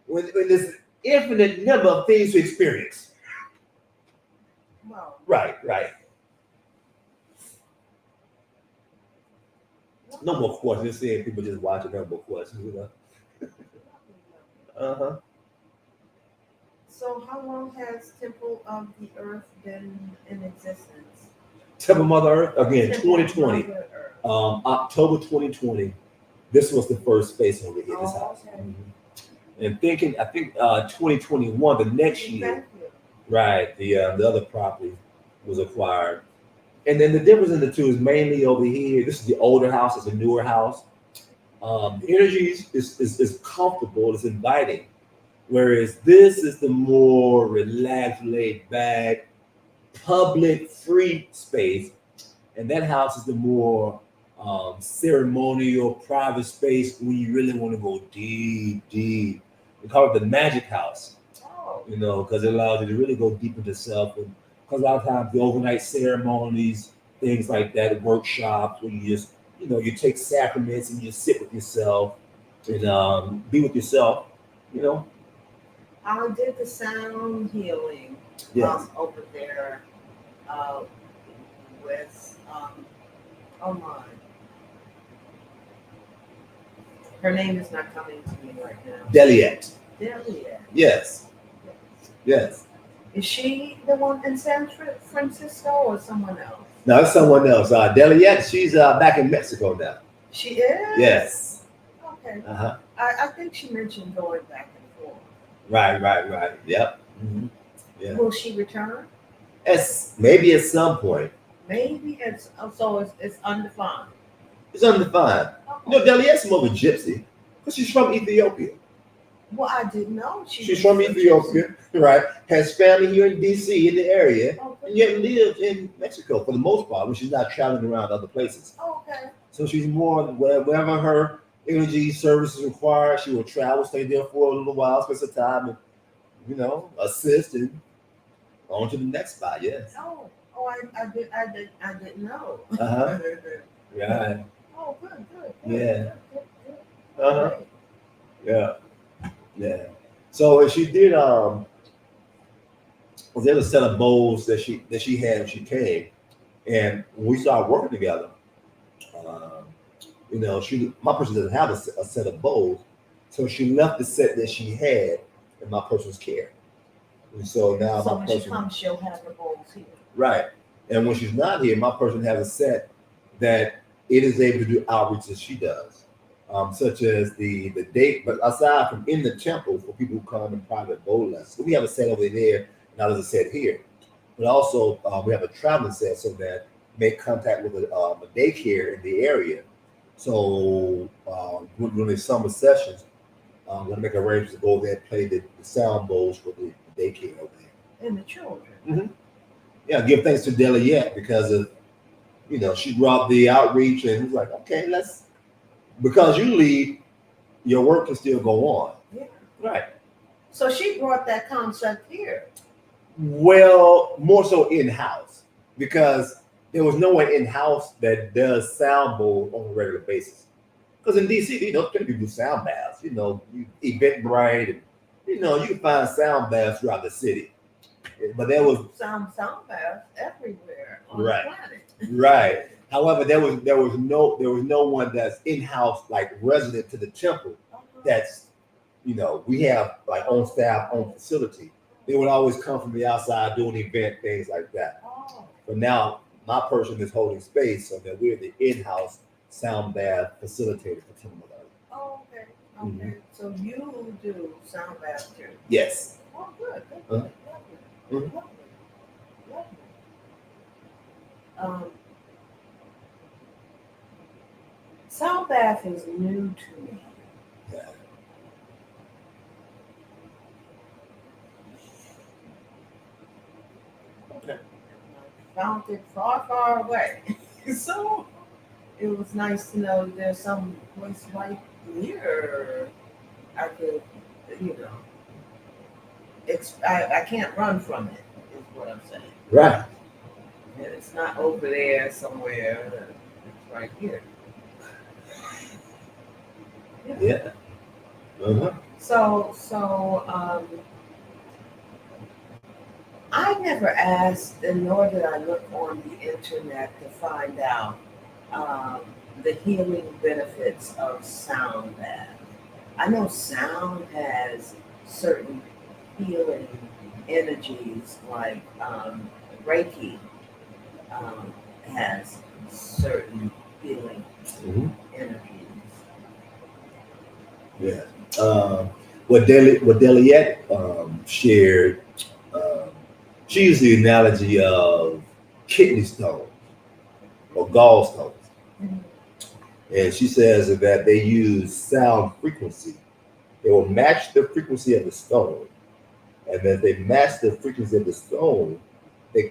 when there's infinite number of things to experience. Wow. Right. No more questions. Seeing people just watching, no more questions, you know. So how long has Temple of the Earth been in existence? Temple Mother Earth, again, Temple 2020. Mother Earth. October 2020. This was the first space over here, this house. Okay. And I think 2021, the next year, Thank you. right, the other property was acquired. And then the difference in the two is mainly over here. This is the older house, it's a newer house. The energy is comfortable, it's inviting. Whereas this is the more relaxed, laid back, public, free space. And that house is the more ceremonial, private space when you really want to go deep. We call it the magic house, you know, because it allows you to really go deep into self. And because a lot of times the overnight ceremonies, things like that, workshops where you just, you know, you take sacraments and you sit with yourself and be with yourself, you know. I did the sound healing over there with oh my. Her name is not coming to me right now. Deliet. Yes. Yes. Is she the one in San Francisco or someone else? No, it's someone else. Deliet, she's back in Mexico now. She is? Yes. Okay. Uh-huh. I think she mentioned going back and forth. Right. Yep. Mm-hmm. Yeah. Will she return? Maybe at some point. Maybe it's undefined. It's undefined. You know, Deliet's more of a gypsy because she's from Ethiopia. Well, I didn't know she's from Ethiopia, right? Has family here in DC in the area, and yet lives in Mexico for the most part when she's not traveling around other places. Okay. So she's more wherever her energy service is required, she will travel, stay there for a little while, spend some time, and you know, assist and on to the next spot. Yes. Oh, Oh, I didn't know. Uh-huh. Yeah. Oh, good. Yeah. Good. Uh-huh. Right. Yeah. Yeah. So she did there was a set of bowls that she had when she came, and when we started working together, um, my person doesn't have a set of bowls, so she left the set that she had in my person's care, and so now So my when person she comes, she'll have the bowls here. right, and when she's not here, my person has a set that it is able to do outreach as she does. Such as the date, but aside from in the temple for people who come in private bowl lessons, so we have a set over there, now there's a set here. But also, we have a traveling set so that make contact with a daycare in the area. So during the summer sessions, I'm going to make arrangements to go there and play the sound bowls for the daycare over there. And the children. Mm-hmm. Yeah, give thanks to Deliette because of, she brought the outreach and it's like, okay, because you leave, your work can still go on. Yeah. Right. So she brought that concept here. Well, more so in-house because there was no one in-house that does sound bowl on a regular basis. Because in DC, plenty people do sound baths. You Eventbrite, and you can find sound baths throughout the city. But there was sound baths everywhere on right, the planet. Right. However, there was no one that's in-house, like resident to the temple. That's we have like own staff, own facility. They would always come from the outside doing event things like that. Oh. But now my person is holding space so that we're the in-house sound bath facilitator for Timberland. Oh, okay. Mm-hmm. So you do sound baths too? Yes. Oh, good. Uh-huh. Lovely. Sound bath is new to me. Yeah. Okay. I found it far away. So it was nice to know there's some place right here I could, I can't run from it, is what I'm saying. Right. And it's not over there somewhere. It's right here. Yeah. Uh-huh. So I never asked, and nor did I look on the internet to find out the healing benefits of sound bath. I know sound has certain healing energies, like Reiki has certain healing energies. Yeah. What Deliette shared, she used the analogy of kidney stones or gallstones. Mm-hmm. And she says that they use sound frequency. They will match the frequency of the stone. And then they match the frequency of the stone, the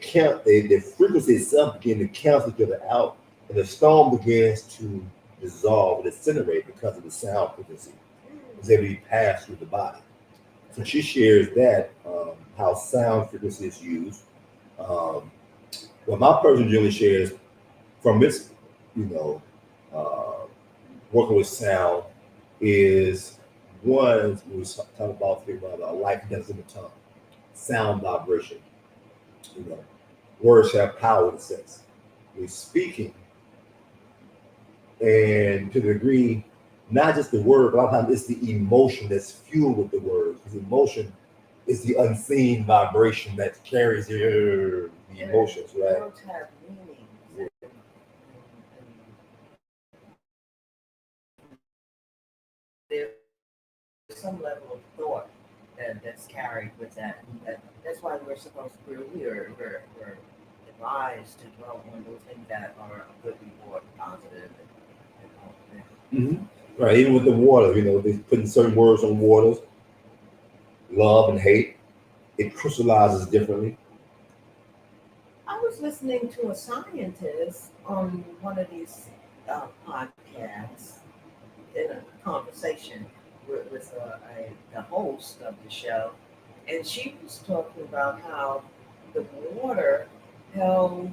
frequency itself begin to cancel each other out, and the stone begins to dissolve and disintegrate because of the sound frequency. It's able to be passed through the body. So she shares that, how sound frequency is used. What my person generally shares from its, working with sound is one, we was talking about life and death in the tongue, sound vibration. Words have power in a sense. We're speaking, and to the degree, not just the word, but a lot of times it's the emotion that's fueled with the words. Because emotion is the unseen vibration that carries the emotions, right? Words have meanings. There's some level of thought that's carried with that. That's why we're advised to dwell on those things that are a good report, positive, and all that. Mm-hmm. Right, even with the water, they putting certain words on waters, love and hate, it crystallizes differently. I was listening to a scientist on one of these podcasts in a conversation with the host of the show, and she was talking about how the water held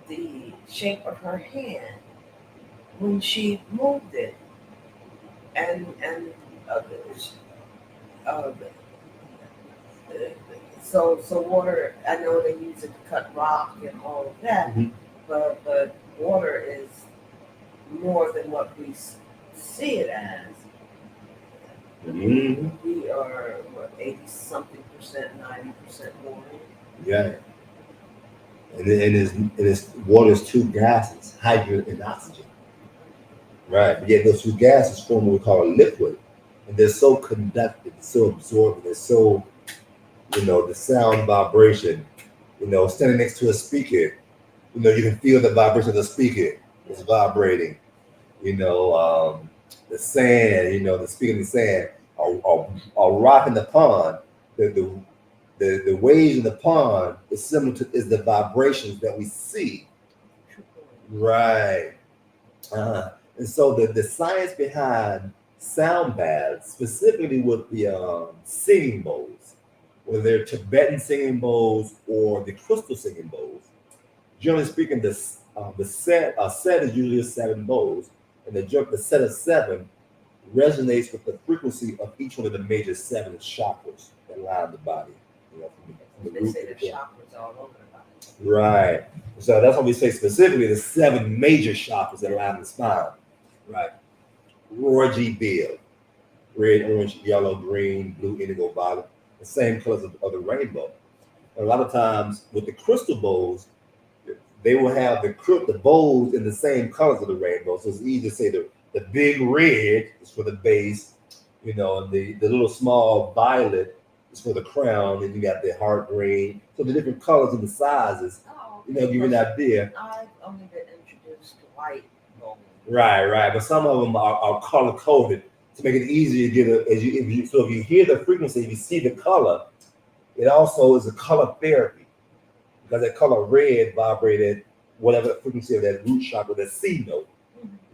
the shape of her hand when she moved it, and uh, uh, so water. I know they use it to cut rock and all of that, Mhm. but water is more than what we see it as. Mhm. We are what 80-something%, 90% water. Yeah. And it's water is two gases, hydrogen and oxygen. Right. But yet those two gases form what we call a liquid. And they're so conductive, so absorbent, they're so, the sound vibration, standing next to a speaker, you can feel the vibration of the speaker. It's vibrating. The sand, the speaker of the sand, a rock in the pond. The waves in the pond is similar to is the vibrations that we see. Right. And so the science behind sound baths, specifically with the singing bowls, whether they're Tibetan singing bowls or the crystal singing bowls, generally speaking, the set is usually 7 bowls, and the set of 7 resonates with the frequency of each one of the major 7 chakras that line the body. From the They say the chakras all over the body. Right. So that's what we say specifically the 7 major chakras that line the spine. Right. Roy G. Bill. Red, orange, yellow, green, blue, indigo, violet. The same colors of the rainbow. And a lot of times with the crystal bowls, they will have the bowls in the same colors of the rainbow. So it's easy to say the big red is for the base, and the little small violet is for the crown, and you got the heart green. So the different colors and the sizes, give you an idea. I've only been introduced to white bowls. Right. But some of them are color coded to make it easier to get so if you hear the frequency, if you see the color, it also is a color therapy. Because that color red vibrated whatever the frequency of that root chakra, that C note.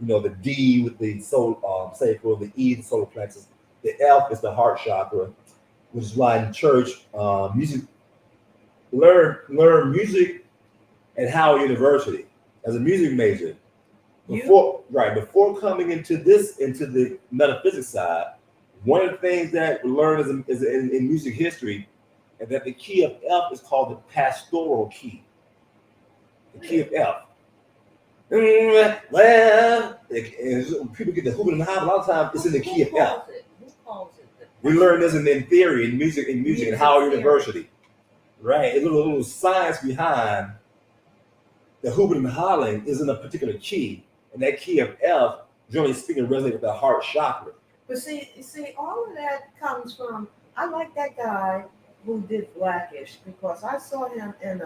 The D with the soul sacral, the E the solar plexus, the F is the heart chakra, which is why in church, music learn music at Howard University as a music major. Before coming into the metaphysics side, one of the things that we learn is in music history, and that the key of F is called the pastoral key. The key of F. Well, people get the hooping and hopping. A lot of times it's in the key of F. Who calls it? We learn this in theory in music at Howard University. Right. A little science behind the hooping and hollering is in a particular key, and that key of F, generally speaking, resonates with the heart chakra. But see, all of that comes from. I like that guy who did Blackish because I saw him in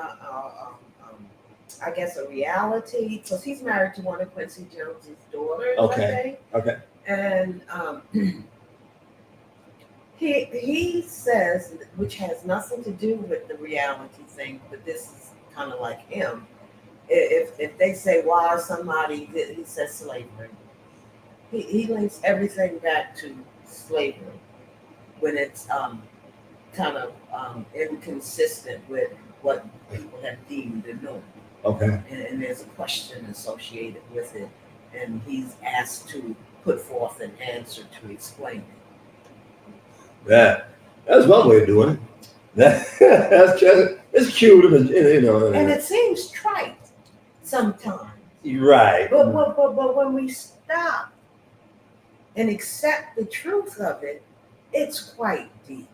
I guess a reality, because he's married to one of Quincy Jones's daughters. Okay. And he says, which has nothing to do with the reality thing, but this is kind of like him. If they say why somebody did, he says slavery. He links everything back to slavery when it's kind of inconsistent with what people have deemed and known. Okay. And there's a question associated with it, and he's asked to put forth an answer to explain it. Yeah, that's one way of doing it. That's just, it's cute, and And it seems trite sometimes. Right. But when we stop and accept the truth of it, it's quite deep.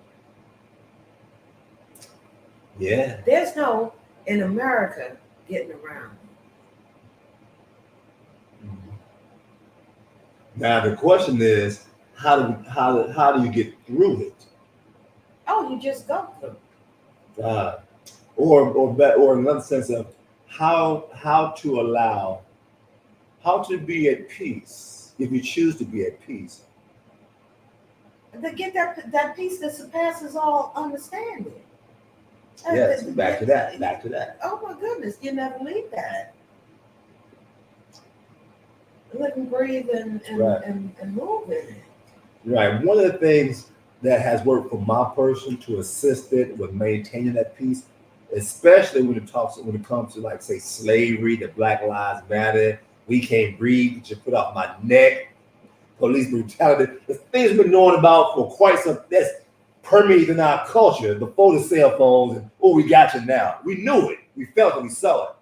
Yeah. There's no, in America, getting around. Now the question is, how do you get through it? Oh, you just go through. Or another sense of how to be at peace if you choose to be at peace. To get that peace that surpasses all understanding. Yes, back to that. Oh my goodness, you never leave that. Live and breathe and move in it. Right. One of the things that has worked for my person to assist it with maintaining that peace especially when it comes to like say slavery, the Black Lives Matter, we can't breathe, get your foot off my neck, police brutality. The things we've been knowing about for quite some that's permeated in our culture before the cell phones and oh, we got you now. We knew it, we felt it, we saw it.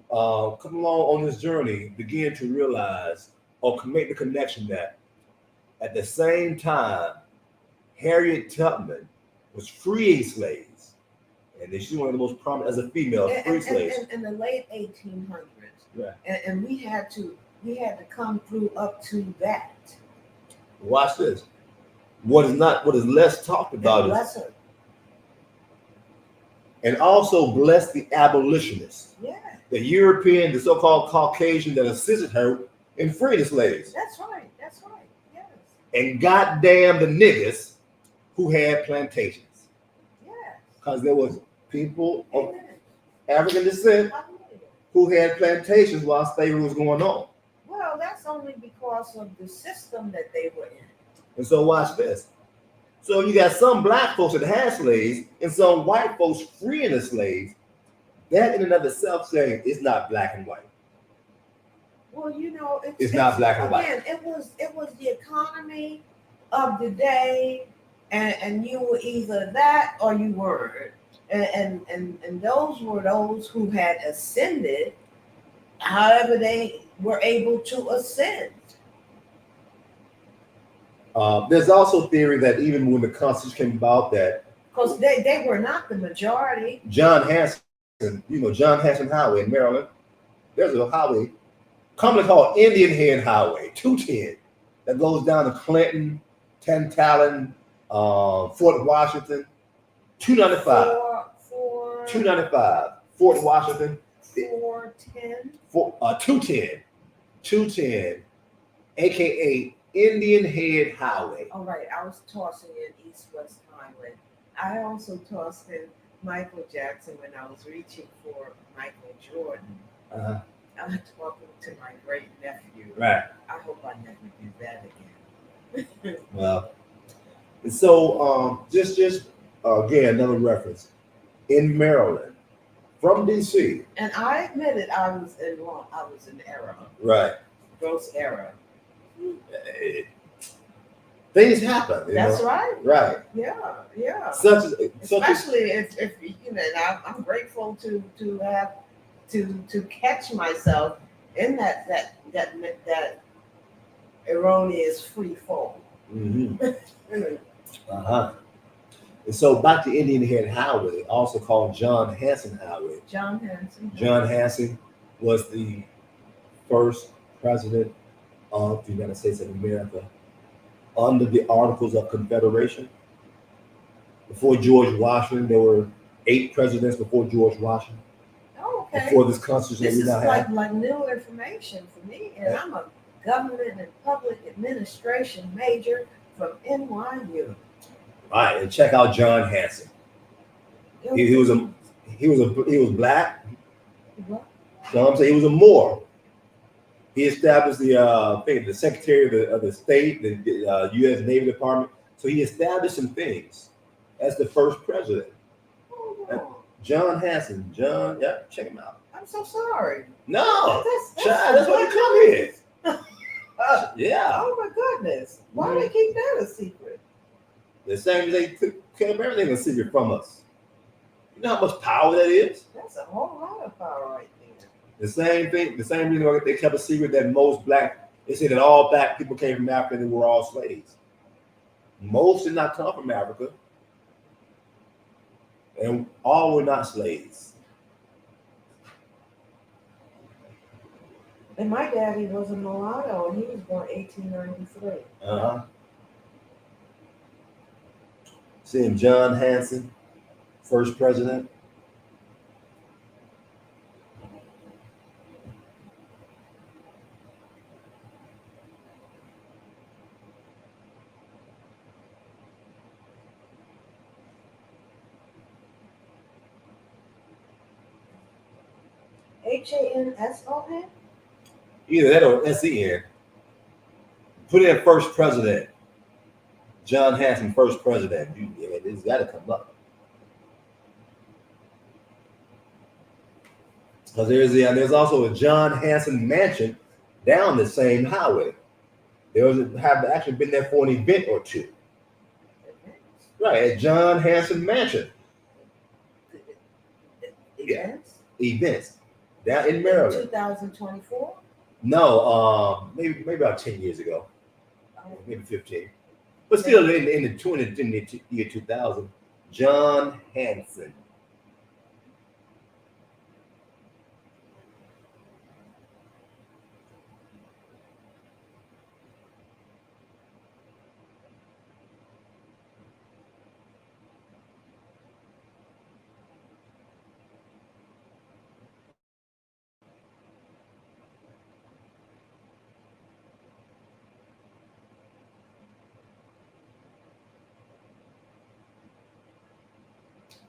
Come along on this journey, begin to realize or make the connection that at the same time, Harriet Tubman was freeing slaves, and she's one of the most prominent as a female free slaves in the late 1800s. Right. And we had to come through up to that. Watch this. What is less talked about is, and also bless the abolitionists. Yeah. The European, the so-called Caucasian that assisted her in freeing the slaves. That's right. Yes. And goddamn the niggas who had plantations. Yes. Because there was people of African descent who had plantations while slavery was going on. Well, that's only because of the system that they were in. And so watch this. So you got some black folks that had slaves and some white folks freeing the slaves. That in and of itself saying it's not black and white. Well, you know, it's not black and white. Again, it was the economy of the day, and you were either that or you weren't. And those were those who had ascended, however they were able to ascend. There's also theory that even when the Constitution came about, that because they were not the majority. John Hanson Highway in Maryland, there's a highway commonly called Indian Head Highway 210 that goes down to Clinton, Tantalon, Fort Washington, 295, 295, Fort Washington, 410, 210, aka Indian Head Highway. All right, I was tossing in East-West Highway. I also tossed in Michael Jackson when I was reaching for Michael Jordan. I'm talking to my great nephew. Right. I hope I never do that again. Well, and so just again another reference in Maryland from DC. And I admitted I was in error. Right. Gross error. Things happen. That's right. Right. Yeah. Especially if you know, and I'm grateful to have to catch myself in that erroneous free fall. Mm-hmm. And so back to Indian Head Highway, also called John Hanson Highway. John Hanson. John Hanson was the first president of the United States of America under the Articles of Confederation. Before George Washington, there were 8 presidents before George Washington. Oh, okay. Before this Constitution This we is now have. like new information for me, and I'm a government and public administration major from NYU. All right, and check out John Hanson. He was black. What? So I'm saying he was a Moor. He established the Secretary of the State, the U.S. Navy Department. So he established some things as the first president. Oh, no. John Hanson. John, yeah, check him out. I'm so sorry. No, that's why you come here. Yeah. Oh my goodness. Why do they keep that a secret? The same as they kept everything a secret from us. You know how much power that is? That's a whole lot of power right there. The same thing, the same reason why they kept a secret that they said that all black people came from Africa and they were all slaves. Most did not come from Africa. And all were not slaves. And my daddy was a mulatto, and he was born 1893. Seeing John Hanson, first president. HANSON? Either that or SEN. Put in first president. John Hanson, first president. It's got to come up. Because there's also a John Hanson mansion down the same highway. Have actually been there for an event or two. Right, at John Hanson Mansion. Events down in Maryland. 2024? No, maybe about 10 years ago, maybe 15. But still in the year 2000, John Hanson.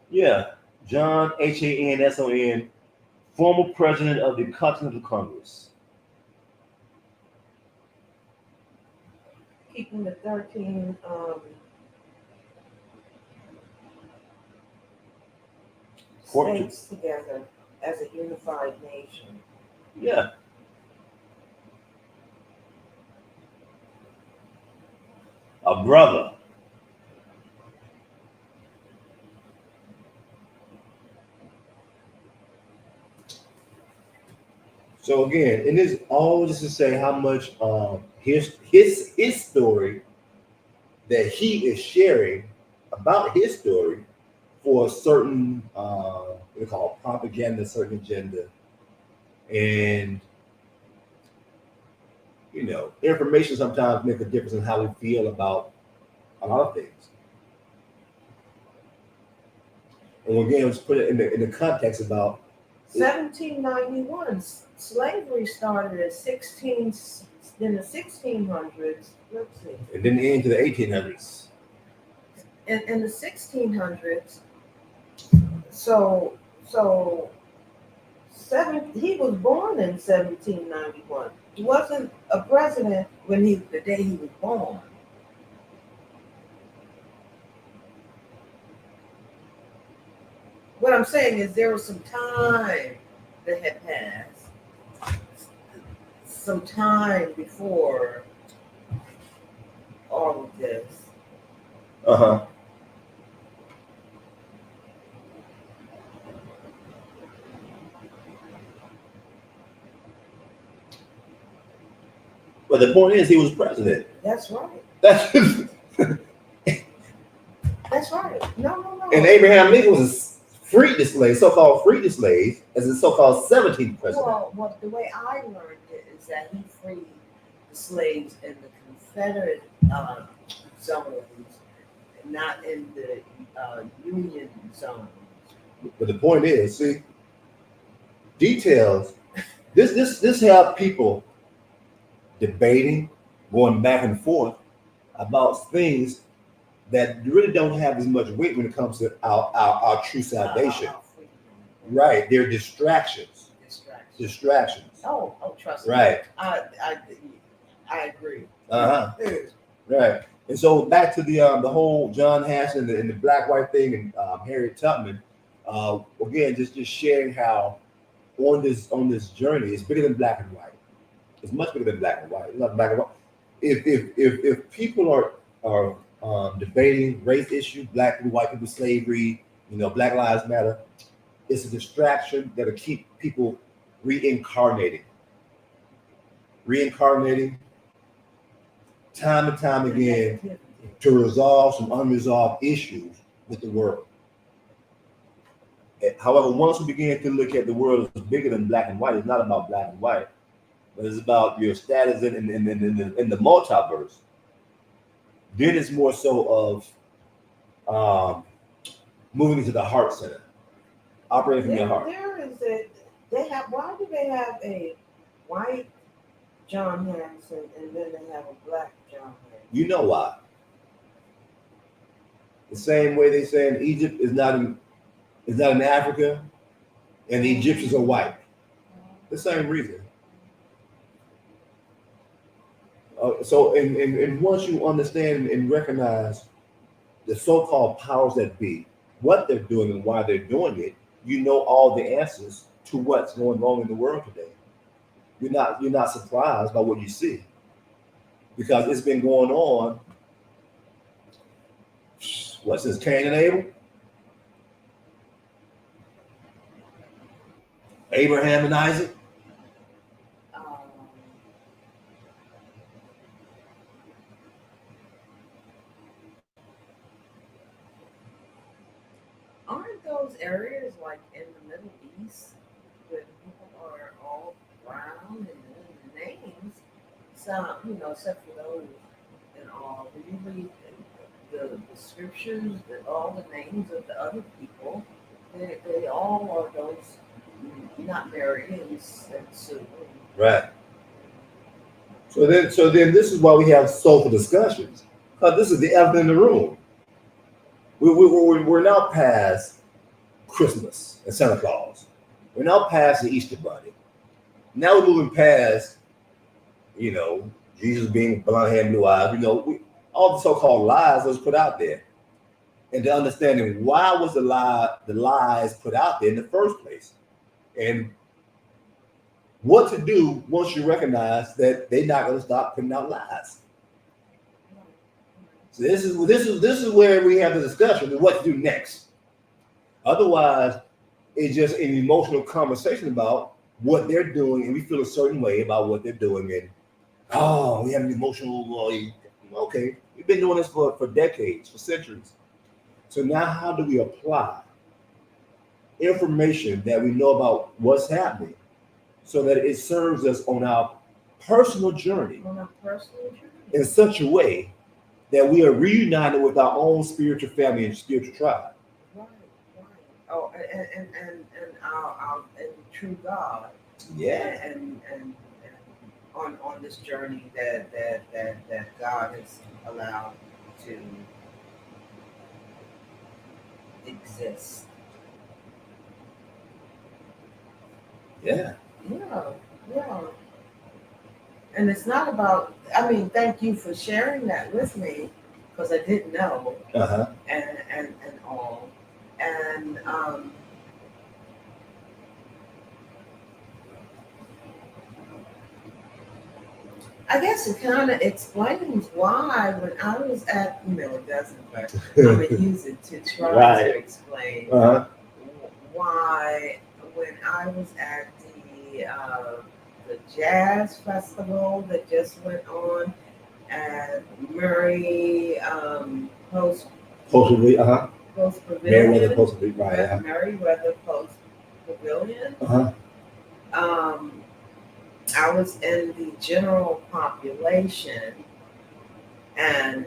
Yeah, John Hanson, former president of the Continental Congress. Keeping the 13 states together as a unified nation. Yeah. A brother. So again, and this all just to say how much his story that he is sharing about his story for a certain what they call propaganda, certain agenda, and information sometimes make a difference in how we feel about a lot of things. And again, let's put it in the context about 1791, slavery started at in the 1600s. Let's see. and then into the 1800s. In the 1600s, so he was born in 1791. He wasn't a president the day he was born. What I'm saying is there was some time that had passed, some time before all of this. Uh-huh. But the point is, he was president. That's right. That's right. No. And Abraham Lincoln was freed the slaves, so-called freed the slaves, as the so-called 17th president. Well, the way I learned it is that he freed the slaves in the Confederate zones, not in the Union zones. But the point is, see, details. This have people debating, going back and forth about things that really don't have as much weight when it comes to our true salvation. Right, they're distractions. Distractions. Oh, trust me. Right. I agree. Right. And so back to the whole John Hanson and the black-white thing and Harriet Tubman. Again, just sharing how on this journey, it's bigger than black and white. It's much bigger than black and white. It's not black and white. If people are debating race issues, black and white people, slavery, Black Lives Matter, it's a distraction that'll keep people reincarnating time and time again to resolve some unresolved issues with the world. However, once we begin to look at the world as bigger than black and white, it's not about black and white, but it's about your status in the multiverse. Then it's more so of moving into the heart center, operating from your heart. Why do they have a white John Hanson and then they have a black John Hanson? You know why? The same way they say in Egypt is not in Africa, and the Egyptians are white. The same reason. So, and once you understand and recognize the so-called powers that be, what they're doing and why they're doing it, you know all the answers to what's going on in the world today. You're not surprised by what you see, because it's been going on. What, since Cain and Abel? Abraham and Isaac? Aren't those areas like in the Middle East where people are all brown and the names sound, except for those and all. When you read the scriptures, that all the names of the other people, they all are those not Marians and so. Right. So then this is why we have soulful discussions. This is the elephant in the room. We're now past Christmas and Santa Claus. We're now past the Easter Bunny. Now we're moving past, Jesus being blonde hair and blue eyes. All the so-called lies that was put out there, and the understanding why was the lies put out there in the first place, and what to do once you recognize that they're not going to stop putting out lies. So this is where we have the discussion of what to do next. Otherwise, it's just an emotional conversation about what they're doing, and we feel a certain way about what they're doing, and we have an emotional. Okay, we've been doing this for decades, for centuries. So now, how do we apply information that we know about what's happening, so that it serves us on our personal journey, in such a way that we are reunited with our own spiritual family and spiritual tribe. Right. Oh, and our true God. Yeah. And on this journey that God has allowed to exist. Yeah. Yeah. And it's not about, thank you for sharing that with me, because I didn't know. And all. And I guess it kind of explains why when I was at, it doesn't, but I'm going to use it to try to explain why when I was at the jazz festival that just went on at Murray Post Pavilion. Merriweather Post Pavilion, right? Merriweather Post Pavilion. I was in the general population and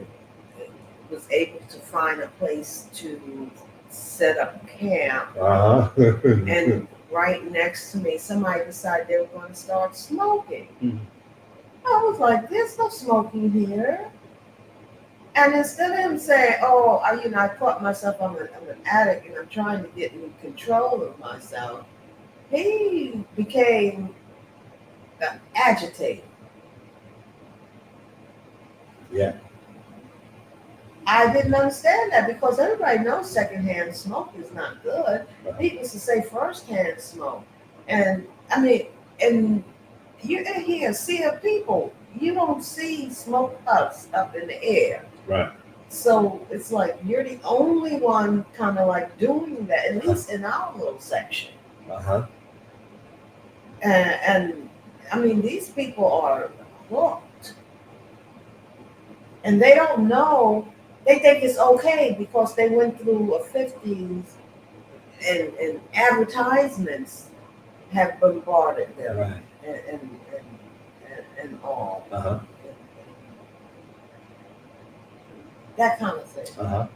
was able to find a place to set up camp. And right next to me, somebody decided they were going to start smoking. I was like, there's no smoking here. And instead of him saying, I caught myself, I'm an addict and I'm trying to get in control of myself, he became agitated. Yeah. I didn't understand that, because everybody knows secondhand smoke is not good. People used to say firsthand smoke. And and you're here, sea of people. You don't see smoke puffs up in the air. Right. So it's like you're the only one kind of like doing that, at least in our little section. And these people are hooked. And they don't know, they think it's okay because they went through a 50s and advertisements have bombarded them. Right. And all. That kind of thing. A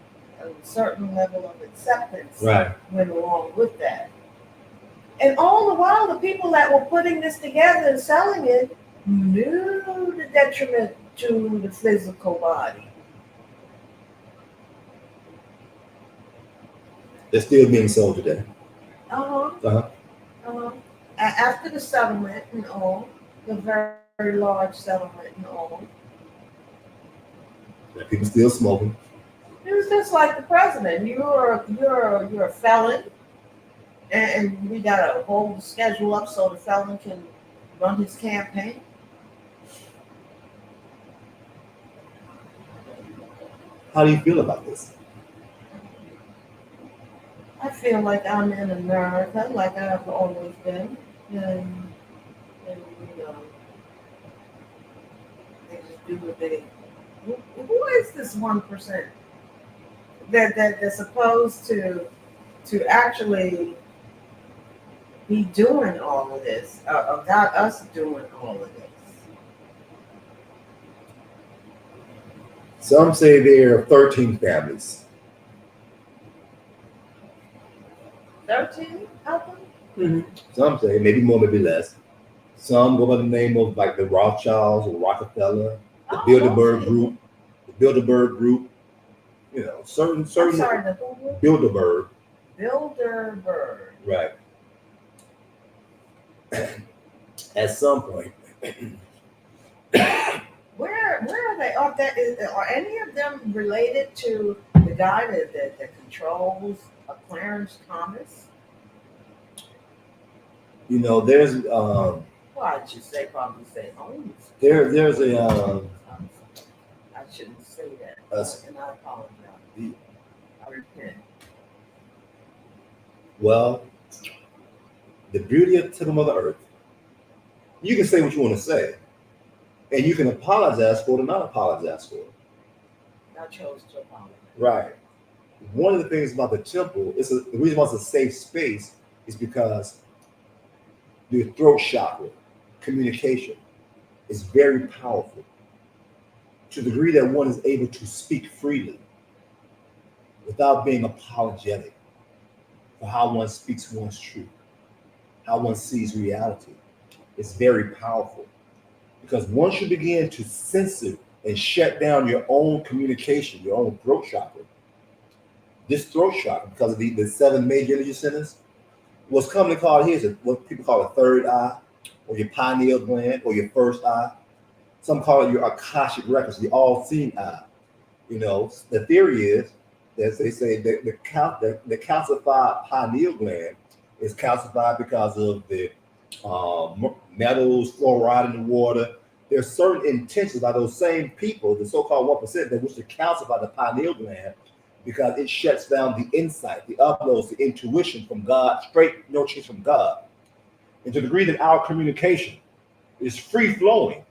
certain level of acceptance went along with that. And all the while, the people that were putting this together and selling it knew the detriment to the physical body. They're still being sold today. After the settlement and all, the very, very large settlement and all, people still smoking. it was just like the president. You're a felon, And we got a whole schedule up so the felon can run his campaign. How do you feel about this? I feel like I'm in America, like I've always been, and you know, they just do what they. Who is this 1% that they're supposed to actually be doing all of this, not us doing all of this? Some say there are 13 families. 13 of them? Some say maybe more, maybe less. Some go by the name of like the Rothschilds or Rockefeller, the Bilderberg Group, you know, certain I'm sorry, the who? Bilderberg. Bilderberg. Right. At some point. Where are they? Are any of them related to the guy that controls Clarence Thomas? You know, there's Well, I should say probably say owns. there's a I shouldn't say that, and I apologize. I repent. well, the beauty of the Mother Earth. You can say what you want to say, and you can apologize for it or not apologize for it. I chose to apologize. Right. One of the things about the temple is the reason why it's a safe space is because the throat chakra, communication, is very powerful to the degree that one is able to speak freely without being apologetic for how one speaks one's truth, how one sees reality. It's very powerful because once you begin to censor and shut down your own communication, your own throat chakra, this throat chakra, because of the 7 major energy centers, what's commonly called here is what people call a third eye, or your pineal gland, or your first eye. Some call it your Akashic records, the all-seeing eye. You know, the theory is that they say that the calcified pineal gland is calcified because of the metals, fluoride in the water. There's certain intentions by those same people, the so-called 1%, that wish to calcify the pineal gland because it shuts down the insight, the uploads, the intuition from God, straight notions from God. And to the degree that our communication is free-flowing,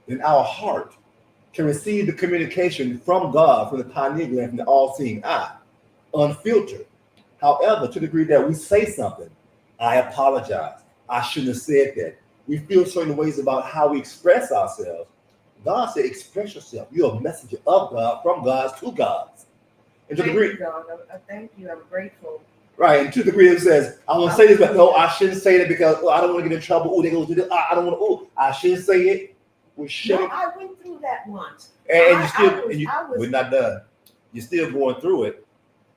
then our heart can receive the communication from God, from the pineal gland, from the all-seeing eye, unfiltered. However, to the degree that we say something, I apologize, I shouldn't have said that. We feel certain ways about how we express ourselves. God said, express yourself. You're a messenger of God, from God to God. And to the degree, God. I thank you. I'm grateful. Right, and to the degree it says, I want to say this, but no, I shouldn't say that because I don't want to get in trouble. Oh, they go do this. I don't want to. Oh, I shouldn't say it. We're shutting. No, I went through that once. We're not done. You're still going through it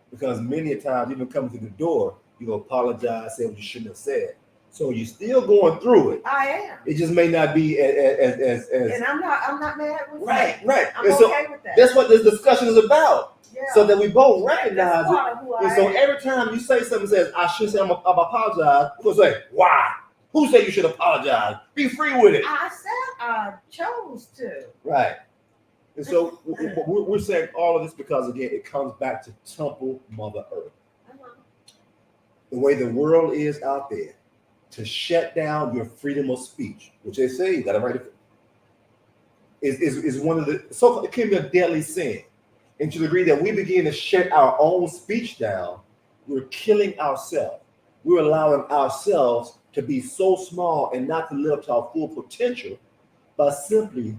because many a times, even coming through the door, you apologize, say what you shouldn't have said. So you're still going through it. I am. It just may not be as. And I'm not mad with right, that. right. I'm and okay with that. That's what this discussion is about. Yeah. So that we both recognize it. And so am. every time you say something that says, I should say I'm apologize, people say, why? Who said you should apologize? Be free with it. I said I chose to. Right. And so we're saying all of this because, again, it comes back to Temple Mother Earth. The way the world is out there, to shut down your freedom of speech, which they say you got to write it, is one of the, so it can be a deadly sin. And to the degree that we begin to shut our own speech down, we're killing ourselves. We're allowing ourselves to be so small and not to live up to our full potential by simply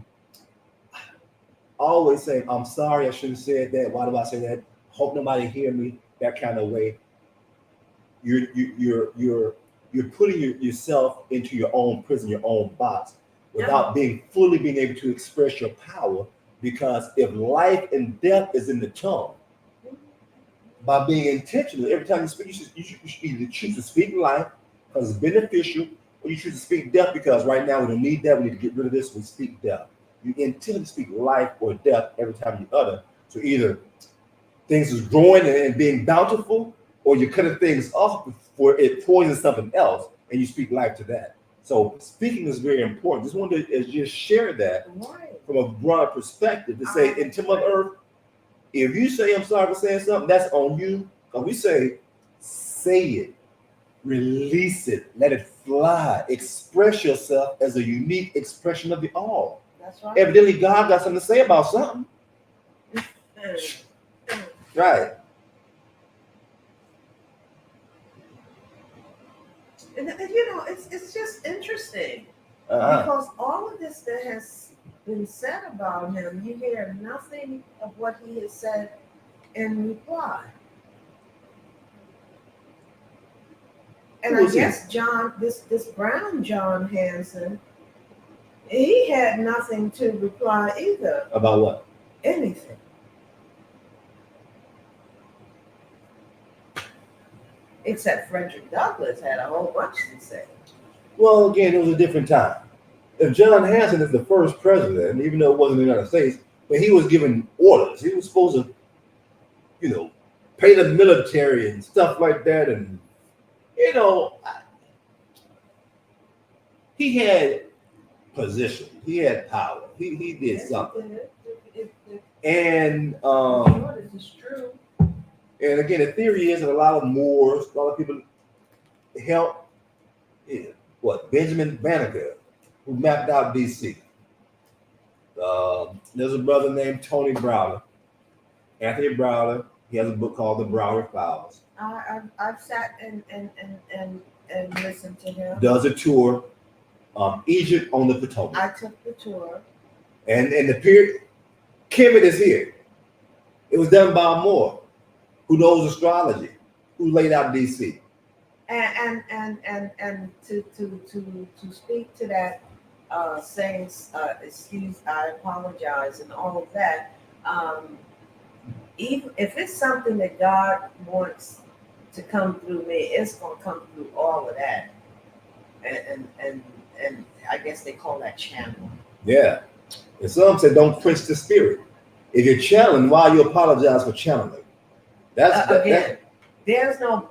always saying, I'm sorry, I shouldn't have said that. Why do I say that? Hope nobody hear me, that kind of way. You're putting yourself into your own prison, your own box, without being able to express your power. Because if life and death is in the tongue, by being intentional, every time you speak, you should either choose to speak life because it's beneficial, or you choose to speak death because right now we don't need that. We need to get rid of this. We speak death. You intentionally speak life or death every time you utter. So either things is growing and being bountiful, or you're cutting things off before it poisons something else, and you speak life to that. So speaking is very important. Just wanted to just share that from a broad perspective to say, into Mother Earth, if you say I'm sorry for saying something, that's on you. Because we say it, release it, let it fly, express yourself as a unique expression of the all. That's right. Evidently, God got something to say about something. Right. And you know, it's just interesting because all of this that has been said about him, you hear nothing of what he has said in reply. And I guess John, this Brown John Hanson, he had nothing to reply either. About what? Anything. Except Frederick Douglass had a whole bunch to say. Well, again, it was a different time. If John Hanson is the first president, even though it wasn't the United States, but he was given orders. He was supposed to, you know, pay the military and stuff like that. And, you know, he had position. He had power. He did something. And This is true. And again, the theory is that a lot of Moors, a lot of people helped, Benjamin Banneker, who mapped out DC. There's a brother named Tony Browder, Anthony Browder. He has a book called The Browder Files. I've sat and listened to him. Does a tour, Egypt on the Potomac. I took the tour. And the period, Kemet is here. It was done by a Moor who knows astrology, who laid out DC. And to speak to that, saying excuse, I apologize, and all of that. Even if it's something that God wants to come through me, it's gonna come through all of that. And I guess they call that channeling. Yeah. And some say don't quench the spirit. If you're channeling, why you apologize for channeling? There's no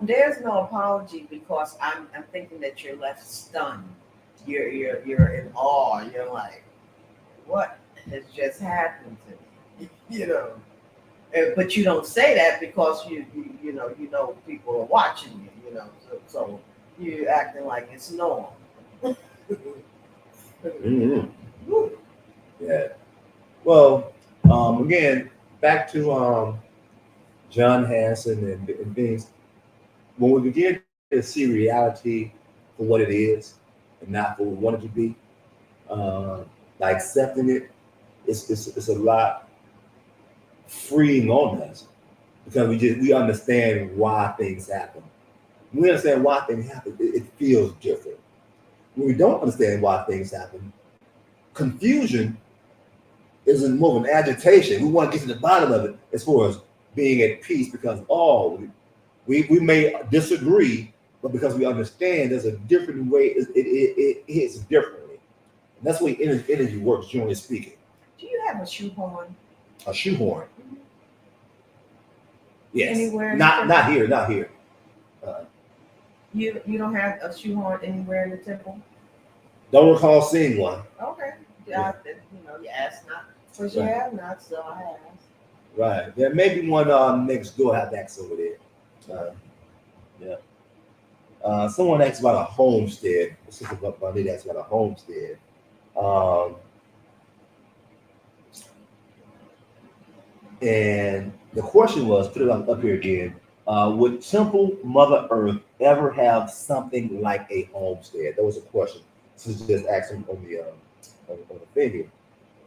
apology because I'm thinking that you're left stunned. You're in awe. You're like, what has just happened to me? You know. But you don't say that because you know people are watching you. You know, so you're acting like it's normal. Mm-hmm. Yeah. Well, again, back to John Hanson and things. When we begin to see reality for what it is and not for what we want it to be, by accepting it, it's a lot freeing on us because we understand why things happen. When we understand why things happen, it feels different. When we don't understand why things happen, confusion isn't more of an agitation. We want to get to the bottom of it as far as being at peace because we may disagree, but because we understand there's a different way, it hits differently. And that's the way energy works, generally speaking. Do you have a shoehorn? A shoehorn? Mm-hmm. Yes. Anywhere? Not here. You don't have a shoehorn anywhere in the temple? Don't recall seeing one. Okay. Yeah. You asked not. Because you have not, so I asked. Right. There may be one next door. I have access over there. Yeah. Someone asked about a homestead. I did ask about a homestead. And the question was, put it up here again. Would Temple Mother Earth ever have something like a homestead? That was a question. This is just asking on the thing here.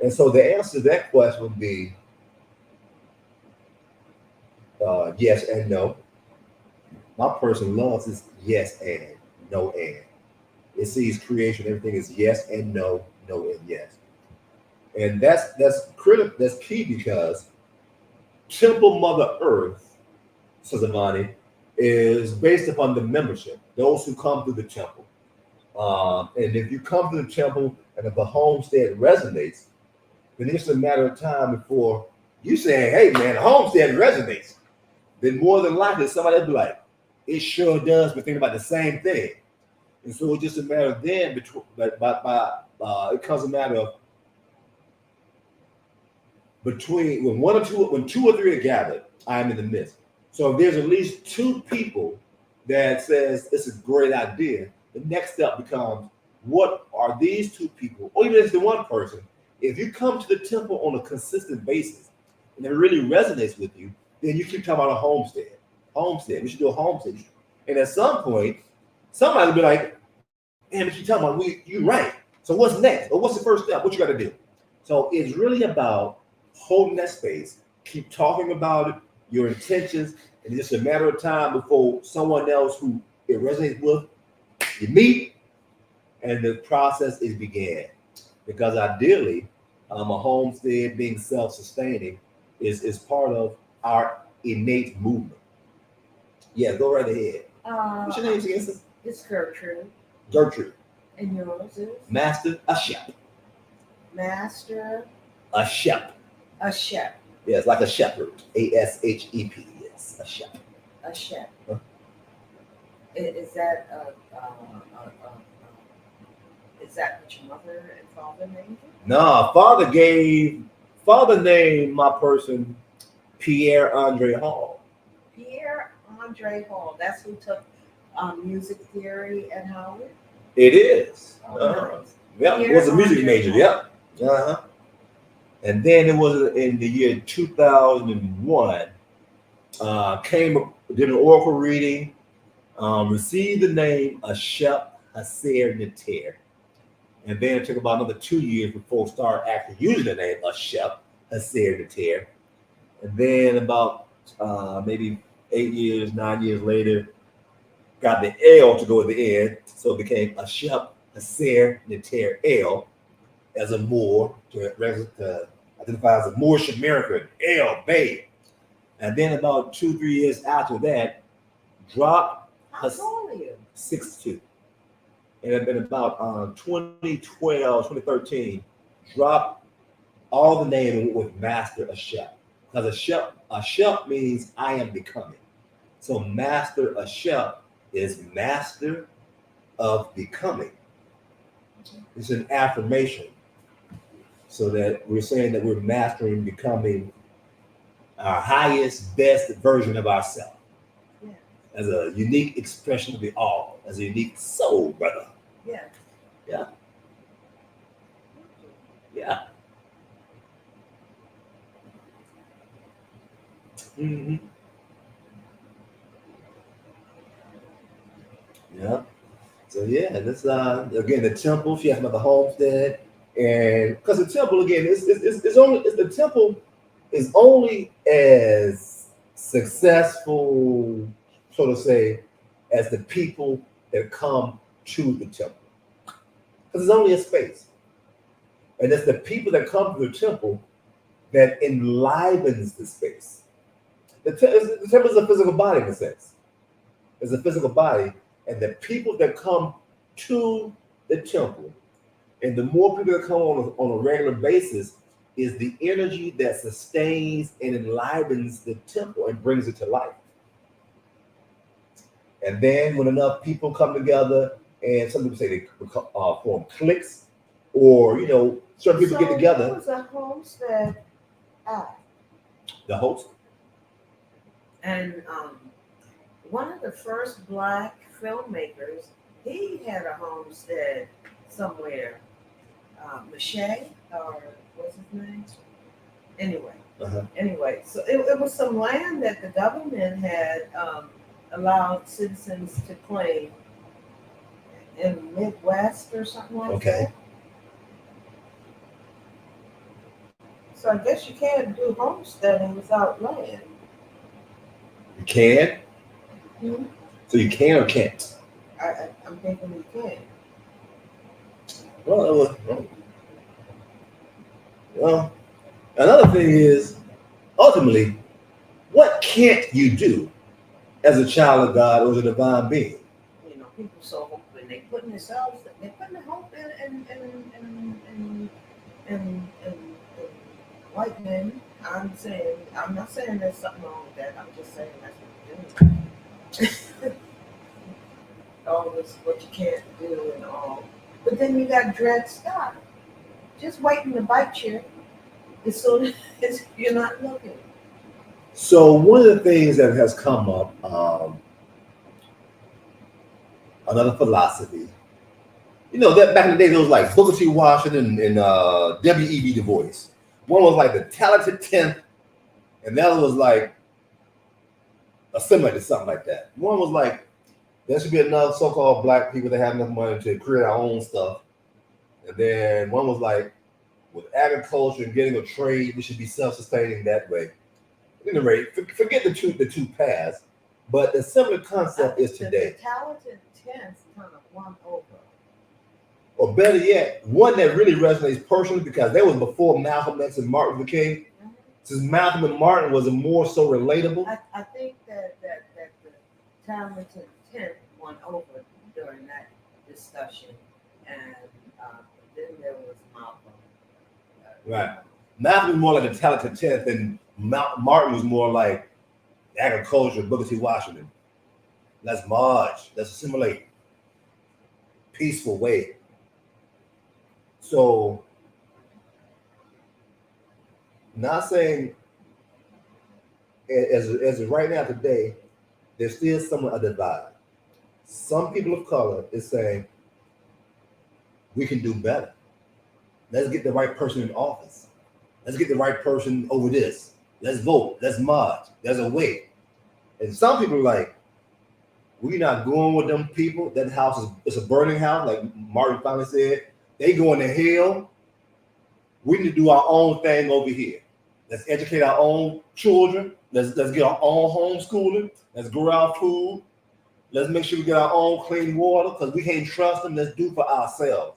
And so the answer to that question would be yes and no. My person loves is yes and no and. It sees creation, everything is yes and no, no and yes. And that's critical, that's key because Temple Mother Earth, says Avani, is based upon the membership, those who come through the temple. And if you come to the temple and if the homestead resonates, then it's a matter of time before you saying, hey man, the homestead resonates. Then more than likely somebody will be like, It sure does. We're thinking about the same thing. And so it's just a matter of then, it comes a matter of between when two or three are gathered, I am in the midst. So if there's at least two people that says it's a great idea, the next step becomes, what are these two people, or even if it's the one person, if you come to the temple on a consistent basis and it really resonates with you, then you keep talking about a homestead. We should do a homestead. And at some point, somebody will be like, man, what you talking about? You're right. So what's next? Or what's the first step? What you got to do? So it's really about holding that space, keep talking about it, your intentions, and it's just a matter of time before someone else who it resonates with, you meet, and the process is began. Because ideally, a homestead being self-sustaining is part of our innate movement. Yeah, go right ahead. What's your name again? It's Gertrude. Gertrude. And yours is? Master Ashep. Master Ashep. Ashep. Yeah, it's like a shepherd. ASHEP. Yes, Ashep. Ashep. Huh? Is that is that what your mother and father named you? No, father named my person Pierre Andre Hall. Pierre Andre Hall. That's who took music theory at Howard? It is. Nice. Yeah, it was a music major. Yep. And then it was in the year 2001. Did an oracle reading, received the name Ashep Haser Neter. And then it took about another 2 years before I started actually using the name Ashep Haser Neter. And then about maybe 9 years later, got the L to go at the end. So it became Ashep Haser Neter L as a Moor, to identify as a Moorish American, El Bay. And then about 2-3 years after that, dropped. How tall are you? 6'2". And then about 2012, 2013, dropped all the name with Master Ashep. Because Ashep means I am becoming. So Master Ashep is master of becoming. It's an affirmation. So that we're saying that we're mastering becoming our highest, best version of ourselves. Yeah. As a unique expression of the all, as a unique soul, brother. Yeah. Yeah. Yeah. Mm-hmm. Yeah. So yeah, this again the temple. She asked about the homestead. And because the temple again, the temple is only as successful, so to say, as the people that come to the temple. Because it's only a space, and it's the people that come to the temple that enlivens the space. The temple is a physical body in a sense. It's a physical body, and the people that come to the temple. And the more people that come on a regular basis is the energy that sustains and enlivens the temple and brings it to life. And then when enough people come together, and some people say they form cliques, or certain people get together. Who was a homestead at? The host. And one of the first Black filmmakers, he had a homestead somewhere. Mache, or what's his name? Anyway, so it was some land that the government had allowed citizens to claim in the Midwest or something like that. So I guess you can't do homesteading without land. You can? Mm-hmm. So you can or can't? I'm thinking you can. Well, another thing is, ultimately, what can't you do as a child of God or as a divine being? People so hope when they put themselves, they put their hope in white men. I'm not saying there's something wrong with that. I'm just saying that's what they're doing. all this what you can't do and all. But then you got Dred Scott just waiting to bite you as soon as you're not looking. So one of the things that has come up, another philosophy, that back in the day there was like Booker T. Washington and W.E.B. Du Bois. One was like the talented 10th, and the other was like assimilated, something like that. One was like, there should be enough so-called black people that have enough money to create our own stuff. And then one was like, with agriculture and getting a trade, we should be self-sustaining that way. At any rate, forget the two paths, but the similar concept is today. The talented 10th kind of won over. Or better yet, one that really resonates personally because that was before Malcolm X and Martin Luther King. Since Malcolm and Martin was more so relatable. I think that the talented 10th won over during that discussion, and then there was Malcolm. Right. Malcolm was more like the talented 10th, and Martin was more like agriculture, Booker T. Washington. Let's march, let's assimilate. Peaceful way. So, not saying as of right now today, there's still somewhat a divide. Some people of color is saying we can do better. Let's get the right person in office. Let's get the right person over this. Let's vote. Let's march. There's a way. And some people are like, we're not going with them people. That house is a burning house, like Martin finally said. They going to hell. We need to do our own thing over here. Let's educate our own children. Let's get our own homeschooling. Let's grow our food. Let's make sure we get our own clean water because we can't trust them. Let's do for ourselves.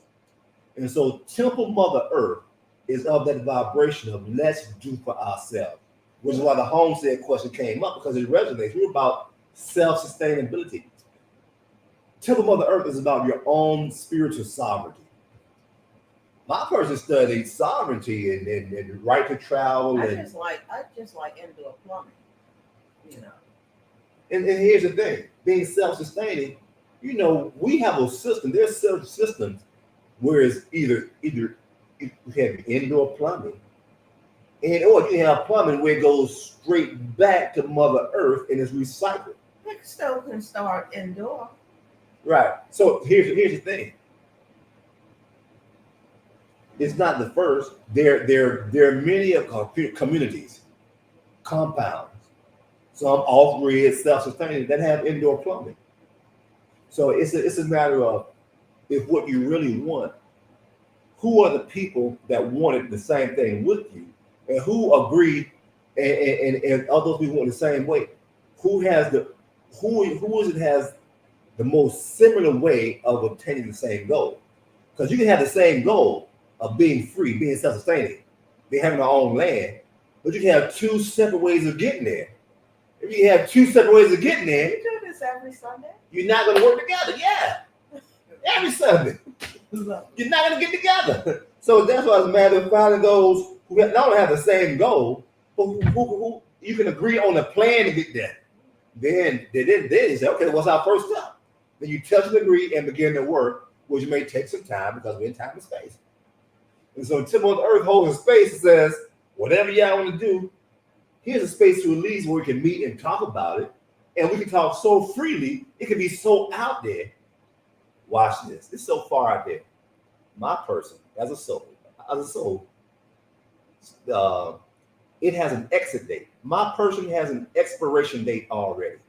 And so Temple Mother Earth is of that vibration of let's do for ourselves, which is why the homestead question came up because it resonates. We're about self-sustainability. Temple Mother Earth is about your own spiritual sovereignty. My person studied sovereignty and right to travel. I just like indoor plumbing, And here's the thing, being self-sustaining, we have a system. There's certain systems where it's either you have indoor plumbing, or you have plumbing where it goes straight back to Mother Earth and is recycled. It still can start indoor. Right. So here's the thing. It's not the first. There are many communities, compounds, some off-grid, self-sustaining that have indoor plumbing. So it's a matter of if what you really want, who are the people that wanted the same thing with you, and who agreed, and others people want the same way. Who is it has the most similar way of obtaining the same goal? Because you can have the same goal of being free, being self-sustaining, being having our own land, but you can have two separate ways of getting there. If you have two separate ways of getting there, You do this every Sunday? you're not going to work together. Yeah, every Sunday. You're not going to get together. So that's why it's a matter of finding those who not only have the same goal, but who you can agree on a plan to get there. Then you say, okay, what's our first step? Then you touch and agree and begin to work, which may take some time because we're in time and space. And so Temple of the Earth holds a space that says, whatever y'all want to do, here's a space to release where we can meet and talk about it. And we can talk so freely, it can be so out there. Watch this. It's so far out there. My person, as a soul, it has an exit date. My person has an expiration date already.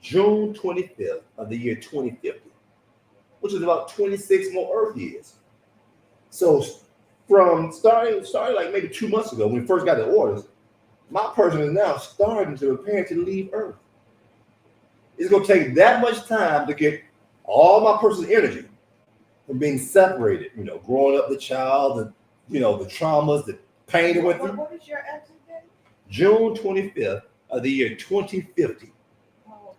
June 25th of the year 2050, which is about 26 more Earth years. So from starting like maybe 2 months ago when we first got the orders, my person is now starting to prepare to leave Earth. It's going to take that much time to get all my person's energy from being separated, growing up the child, the traumas, the pain it went through. What is your exit date? June 25th of the year 2050 Oh,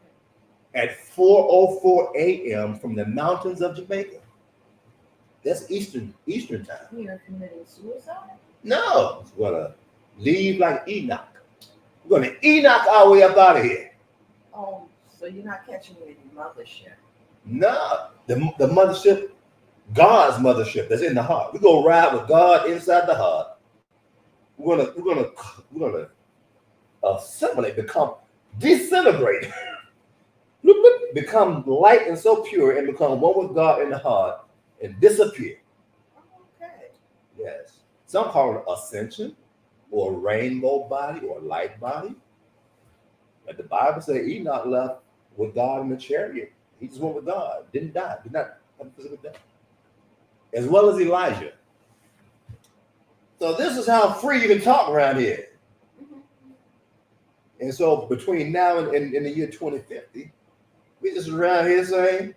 okay. at 4:04 a.m. from the mountains of Jamaica. That's Eastern time. You're committing suicide? No, we're gonna leave like Enoch. We're gonna Enoch our way up out of here. Oh, So you're not catching any mothership. No, the mothership, God's mothership that's in the heart. We're gonna ride with God inside the heart. We're gonna assimilate, become disintegrate, become light and so pure, and become one with God in the heart and disappear. Okay. Yes. Some call it ascension, or rainbow body, or light body. But the Bible says Enoch left with God in the chariot. He just went with God, didn't die, did not have a physical death. As well as Elijah. So this is how free you can talk around here. And so between now and in the year 2050, we just around here saying,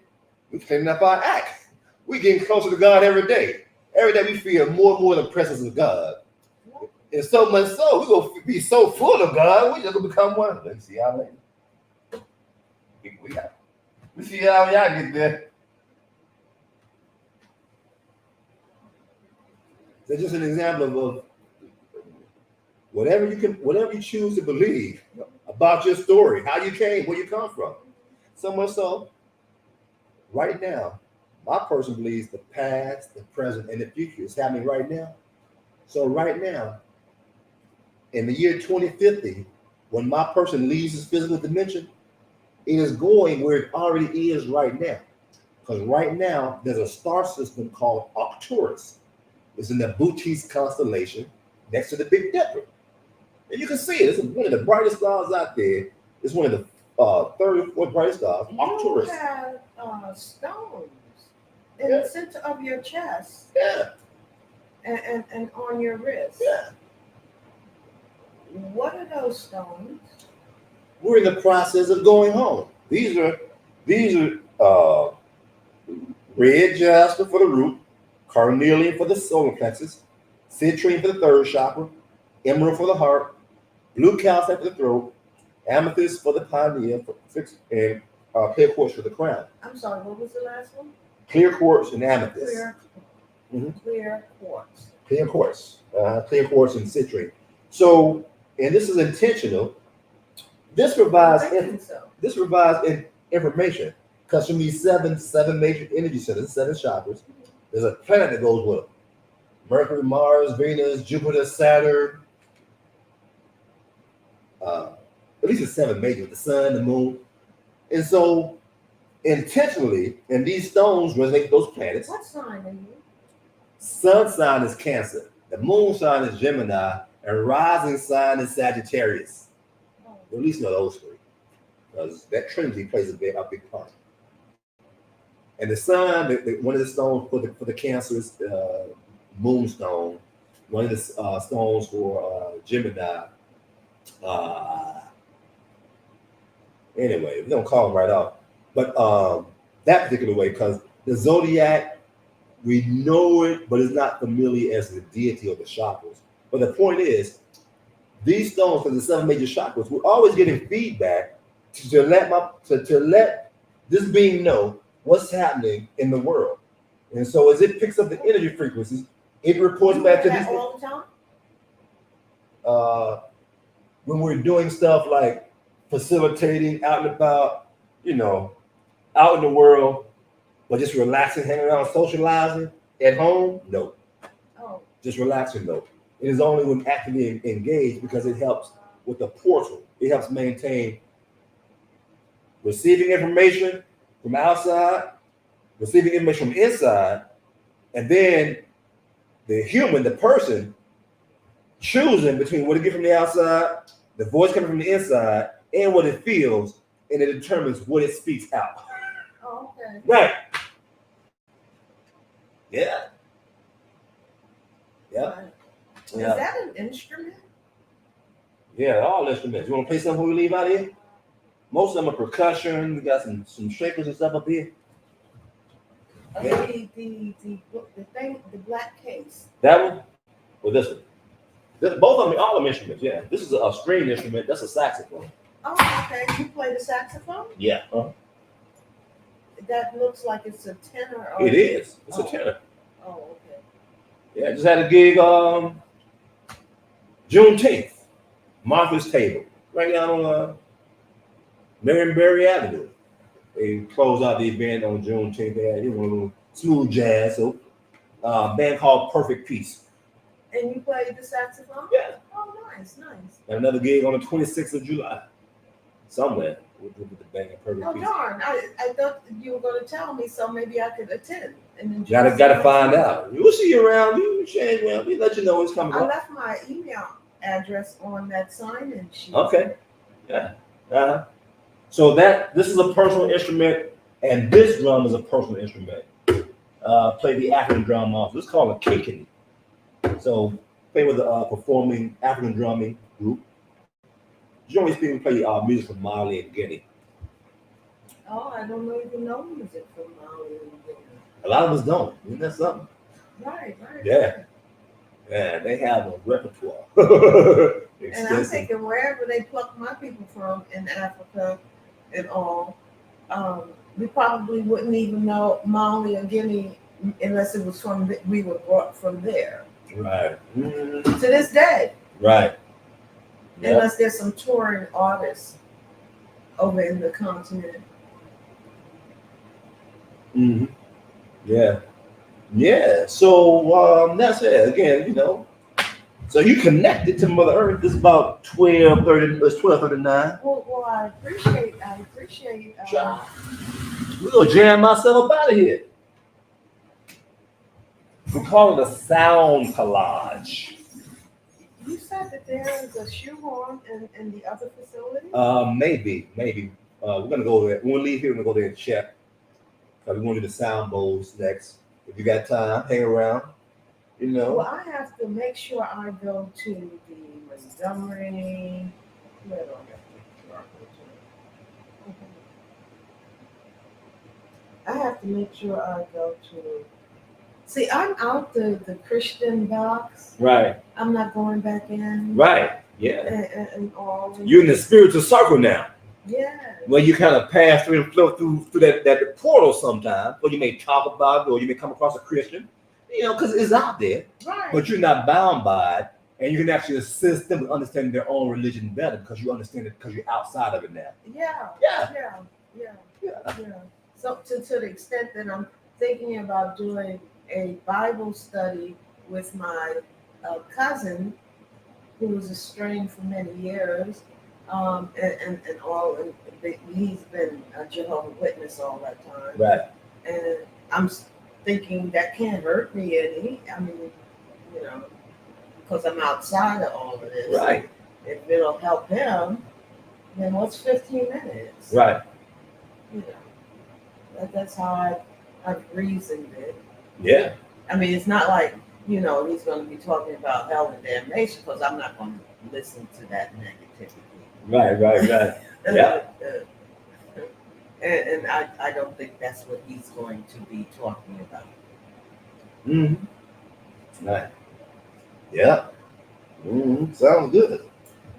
we're cleaning up our act. We're getting closer to God every day. Every day we feel more and more the presence of God. And so much so, we're going to be so full of God, we're just going to become one. Let's see how later. We see how y'all get there. That's just an example of whatever you choose to believe about your story, how you came, where you come from. So much so, right now, my person believes the past, the present, and the future is happening right now. So right now, in the year 2050, when my person leaves this physical dimension, it is going where it already is right now. Because right now, there's a star system called Arcturus. It's in the Bootes constellation next to the Big Dipper. And you can see it. It's one of the brightest stars out there. It's one of the third or fourth brightest stars, Arcturus. You have stones in the center of your chest. Yeah. And on your wrist. Yeah. What are those stones? We're in the process of going home. These are red jasper for the root, carnelian for the solar plexus, citrine for the third chakra, emerald for the heart, blue calcite for the throat, amethyst for the pineal, and clear quartz for the crown. I'm sorry, what was the last one? Clear quartz and amethyst. Clear quartz. Clear quartz. Clear quartz and citrine. So, and this is intentional. This provides information because from these seven major energy centers, 7 chakras, there's a planet that goes with them. Mercury, Mars, Venus, Jupiter, Saturn. At least it's 7 major, the sun, the moon. And so intentionally, and these stones resonate with those planets. What sign are you? Sun sign is Cancer. The moon sign is Gemini. And rising sign is Sagittarius. Well, at least know those 3. Because that trinity plays a big part. And the sun, one of the stones for the Cancer is moonstone. One of the stones for Gemini. Anyway, we don't call them right off. But that particular way, because the zodiac, we know it, but it's not familiar as the deity or the chakras. But the point is, these stones for the 7 major chakras, we're always getting feedback to let this being know what's happening in the world. And so as it picks up the energy frequencies, it reports back to these all the time? When we're doing stuff like facilitating out and about, out in the world, but just relaxing, hanging around, socializing at home, no. Oh. Just relaxing, no. It is only when actively engaged because it helps with the portal. It helps maintain receiving information from outside, receiving information from inside, and then the human, the person, choosing between what it gets from the outside, the voice coming from the inside, and what it feels, and it determines what it speaks out. Oh, okay. Right. Yeah. Yeah. Right. Yeah. Is that an instrument? Yeah, all instruments. You want to play something before we leave out here? Most of them are percussion. We got some shakers and stuff up here. Yeah. The thing, the black case. That one? Or this one? Both of them, all of them instruments, yeah. This is a string instrument. That's a saxophone. Oh, okay. You play the saxophone? Yeah. That looks like it's a tenor. Or It is. It's a tenor. Oh, okay. Yeah, just had a gig Juneteenth. Martha's Table. Right down on Marion Avenue. They closed out the event on Juneteenth. They had a little smooth jazz. So, band called Perfect Peace. And you played the saxophone? Yeah. Oh, nice. And another gig on the 26th of July. Somewhere with the band Perfect Oh, Peace. darn. I thought you were going to tell me so maybe I could attend. And enjoy Gotta find out. We'll see you around. You change around. We let you know what's coming I up. left my email address on that sign-in sheet. Okay. Yeah. So this is a personal instrument, and this drum is a personal instrument. Play the African drum also. It's called a kinkini. So play with a performing African drumming group. Generally speaking, play music from Mali and Guinea. Oh, I don't even know music from Mali and Guinea. A lot of us don't. Isn't that something? Right. Yeah. Yeah, they have a repertoire. And I'm thinking wherever they pluck my people from in Africa and all, we probably wouldn't even know Mali or Guinea unless it was we were brought from there. Right. To this day. Right. Yep. Unless there's some touring artists over in the continent. Mm-hmm. Yeah. Yeah. So that's it. Again, So you connected to Mother Earth. It's about 12:30. It's 12:39. Well, I appreciate. We're gonna jam myself out of here. We call it a sound collage. You said that there is a shoehorn in the other facility. Maybe. We're gonna go there. When we leave here, we're gonna go there and check. We're gonna do the sound bowls next. If you got time, hang around. Well, I have to make sure I go to the Montgomery. Where do I have to? I have to make sure I go to. See, I'm out the Christian box. Right. I'm not going back in. Right. Yeah. And all. You're in the spiritual circle now. Yeah. Well, you kind of pass through and flow through that portal sometimes, or you may talk about it, or you may come across a Christian, because it's out there. Right. But you're not bound by it, and you can actually assist them with understanding their own religion better because you understand it because you're outside of it now. Yeah. So to the extent that I'm thinking about doing a Bible study with my cousin, who was estranged for many years, and he's been a Jehovah's Witness all that time. Right. And I'm thinking that can't hurt me any. I mean, because I'm outside of all of this. Right. If it'll help him, then what's 15 minutes? Right. That's how I've reasoned it. Yeah. I mean, it's not like, he's going to be talking about hell and damnation, because I'm not going to listen to that negativity. Right. Yeah. And I don't think that's what he's going to be talking about. Mm-hmm. Right. Yeah. Mm-hmm. Sounds good.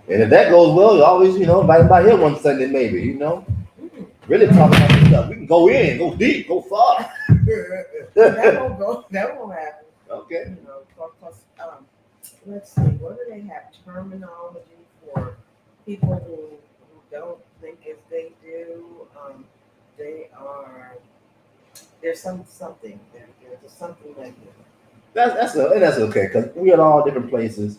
And if that goes well, you always, invite him by here one Sunday, maybe, Mm-hmm. Really talk about this stuff. We can go in, go deep, go far. That won't happen. Okay. Let's see, what do they have? Terminology for people who don't think as they do. There's something there. There's something like that. That's okay, because we are all different places,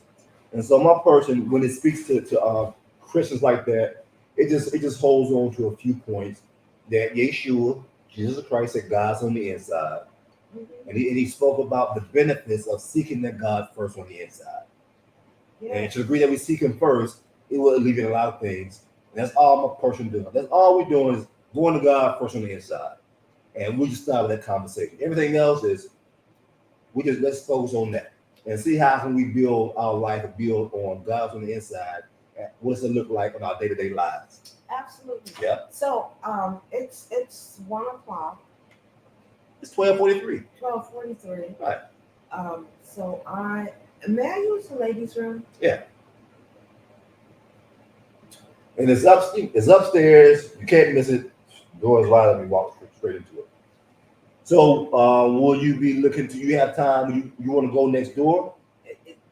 and so my person, when it speaks to Christians like that, it just holds on to a few points that Yeshua, Jesus Christ, said God's on the inside, and he spoke about the benefits of seeking that God first on the inside. Yeah. And to the degree that we seek Him first, it will alleviate a lot of things. And that's all my person doing. That's all we're doing is going to God first on the inside, and we just start with that conversation. Everything else is let's focus on that and see how can we build our life and build on God's on the inside. What does it look like in our day-to-day lives? Absolutely. Yeah. So it's 1 o'clock. It's 12:43. 12:43. Right. So may I use the ladies' room? Yeah. And it's upstairs. You can't miss it. Doors wide open. You walk straight into it. So will you be looking to? You have time? You want to go next door?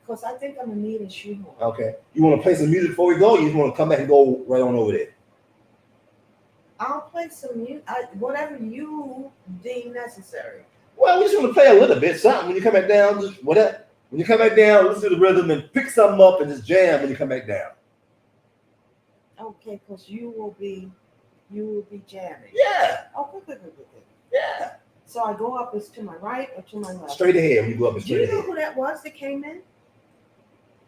Because I think I'm gonna need a shoehorn. Okay. You want to play some music before we go? Or you just want to come back and go right on over there? I'll play some music, whatever you deem necessary. Well, we just want to play a little bit, something. When you come back down, just whatever. When you come back down, listen to the rhythm and pick something up and just jam when you come back down. Okay, because you will be jamming. Yeah. Oh, good. Yeah. So I go up is to my right or to my left? Straight ahead. When you go up and Do you straight know ahead. who that was that came in?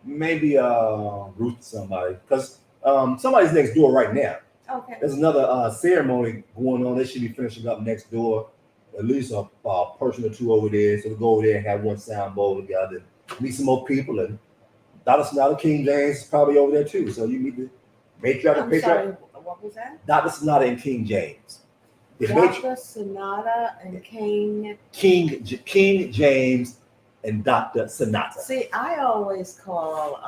Maybe Ruth somebody. Because somebody's next door right now. Okay. There's another ceremony going on. They should be finishing up next door. At least a person or two over there. So we go over there and have one sound bowl together. Meet some more people. And Dr. Sonata King James is probably over there too. So you meet the matriarch and I'm sorry, patriarch. what was that? Dr. Sonata and King James. The Dr. Sonata and King James and Dr. Sonata. See, I always call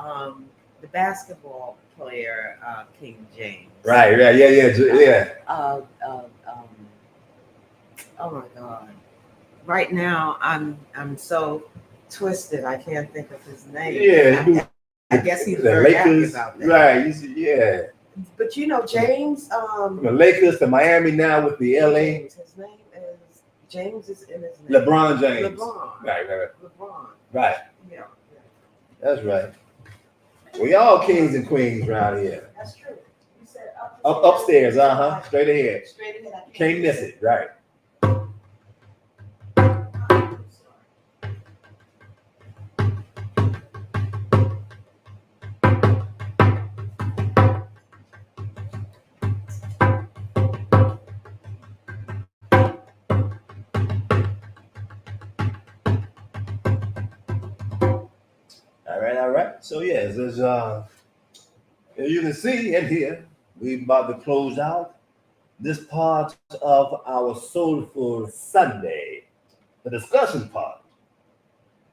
the basketball player King James. Right, yeah. Oh my God! Right now, I'm so twisted. I can't think of his name. Yeah, I guess he's the very happy Lakers, about that. right? Yeah. But you know, James. From the Lakers to Miami now with the LA. James, his name is James is in his name. LeBron James. LeBron. Right. LeBron. Right. Yeah. That's right. We all kings and queens around here. That's true. You said Upstairs, straight ahead. Straight ahead. I Can't miss it, right? All right. So yes, as you can see in here, we're about to close out this part of our Soulful Sunday, the discussion part.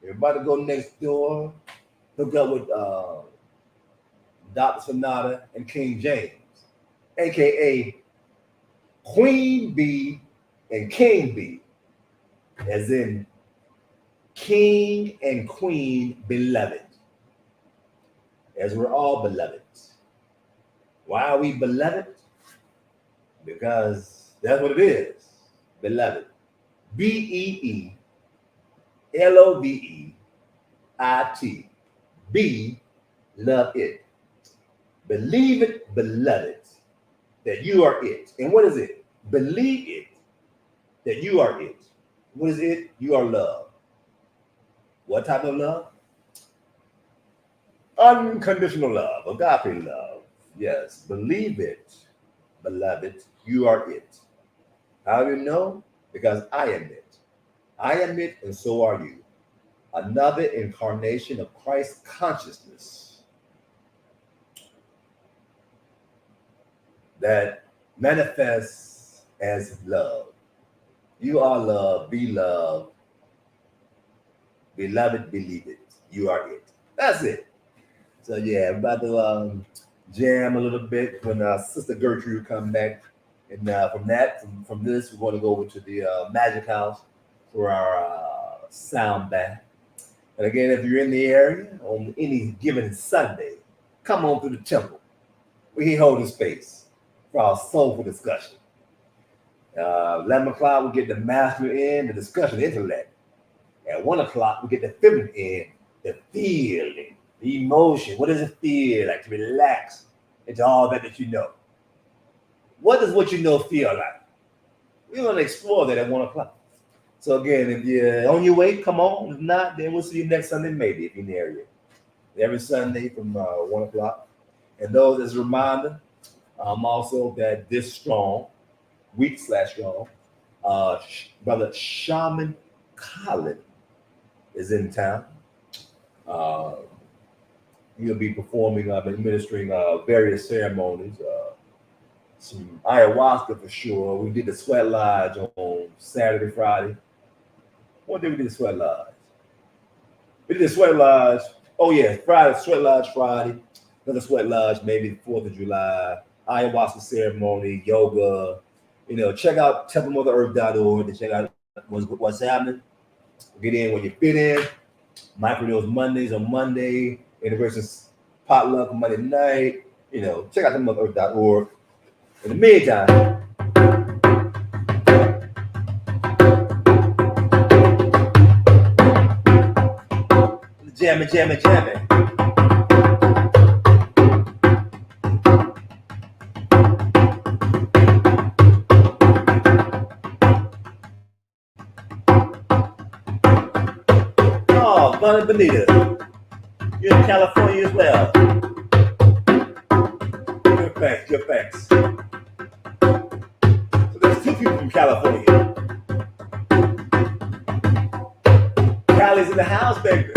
We're about to go next door, hook up with Dr. Sonata and King James, aka Queen Bee and King Bee, as in King and Queen beloved. As we're all beloved. Why are we beloved? Because that's what it is. Beloved. BEELOVEIT. Be, love it. Believe it, beloved, that you are it. And what is it? Believe it, that you are it. What is it? You are love. What type of love? Unconditional love, agape love. Yes, believe it, beloved, you are it. How do you know? Because I am it. I am it, and so are you. Another incarnation of Christ consciousness that manifests as love. You are love, be love. Beloved, believe it. You are it. That's it. So yeah, I'm about to jam a little bit when Sister Gertrude come back, and from this, we're going to go over to the Magic House for our sound bath. And again, if you're in the area on any given Sunday, come on through the temple. We hold space for our soulful discussion. 11 o'clock, we get the master in, the discussion, the intellect. At 1 o'clock, we get the feminine in, the feeling. The emotion, what does it feel like to relax into all that you know? What does what you know feel like? We're going to explore that at 1 o'clock. So again, if you're on your way, come on. If not, then we'll see you next Sunday, maybe, if you're in the area. Every Sunday from 1 o'clock. And those, as a reminder, also that this strong, week/strong, Brother Shaman Colin is in town. He'll be performing, administering various ceremonies, some ayahuasca for sure. We did the Sweat Lodge on Saturday, Friday. What did we do the Sweat Lodge? We did the Sweat Lodge. Oh yeah, Friday, Sweat Lodge Friday. Another Sweat Lodge, maybe the 4th of July. Ayahuasca ceremony, yoga. Check out templemotherEarth.org to check out what's happening. Get in when you fit in. Microdose Mondays on Monday. Anniversary potluck Monday night. Check out templemotherEarth.org. In the meantime, Jamming, jamming, jamming. Oh, Bunny Bonita. You're in California as well. Good thanks, good thanks. So there's two people from California. Cali's in the house, baby.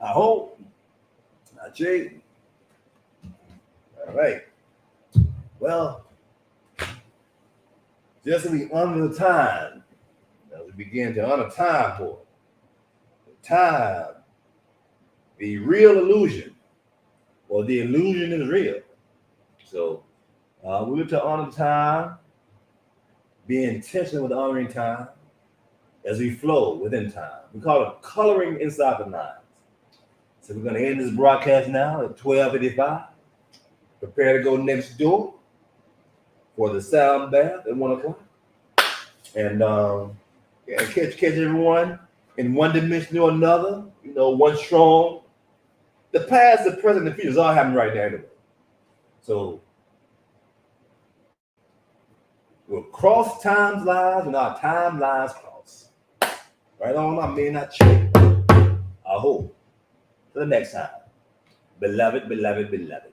I hope. Not Jay. All right. Well, just as we honor the time, as we begin to honor time for it. Time, the real illusion, or the illusion is real. So we look to honor time, be intentional with honoring time as we flow within time. We call it coloring inside the lines. So we're going to end this broadcast now at 12:55. Prepare to go next door for the sound bath at 1 o'clock. And catch everyone in one dimension or another, one strong. The past, the present, the future is all happening right now anyway. So we'll cross time's lines when our timelines cross. Right on, I may not change. I hope. Till the next time. Beloved, beloved, beloved.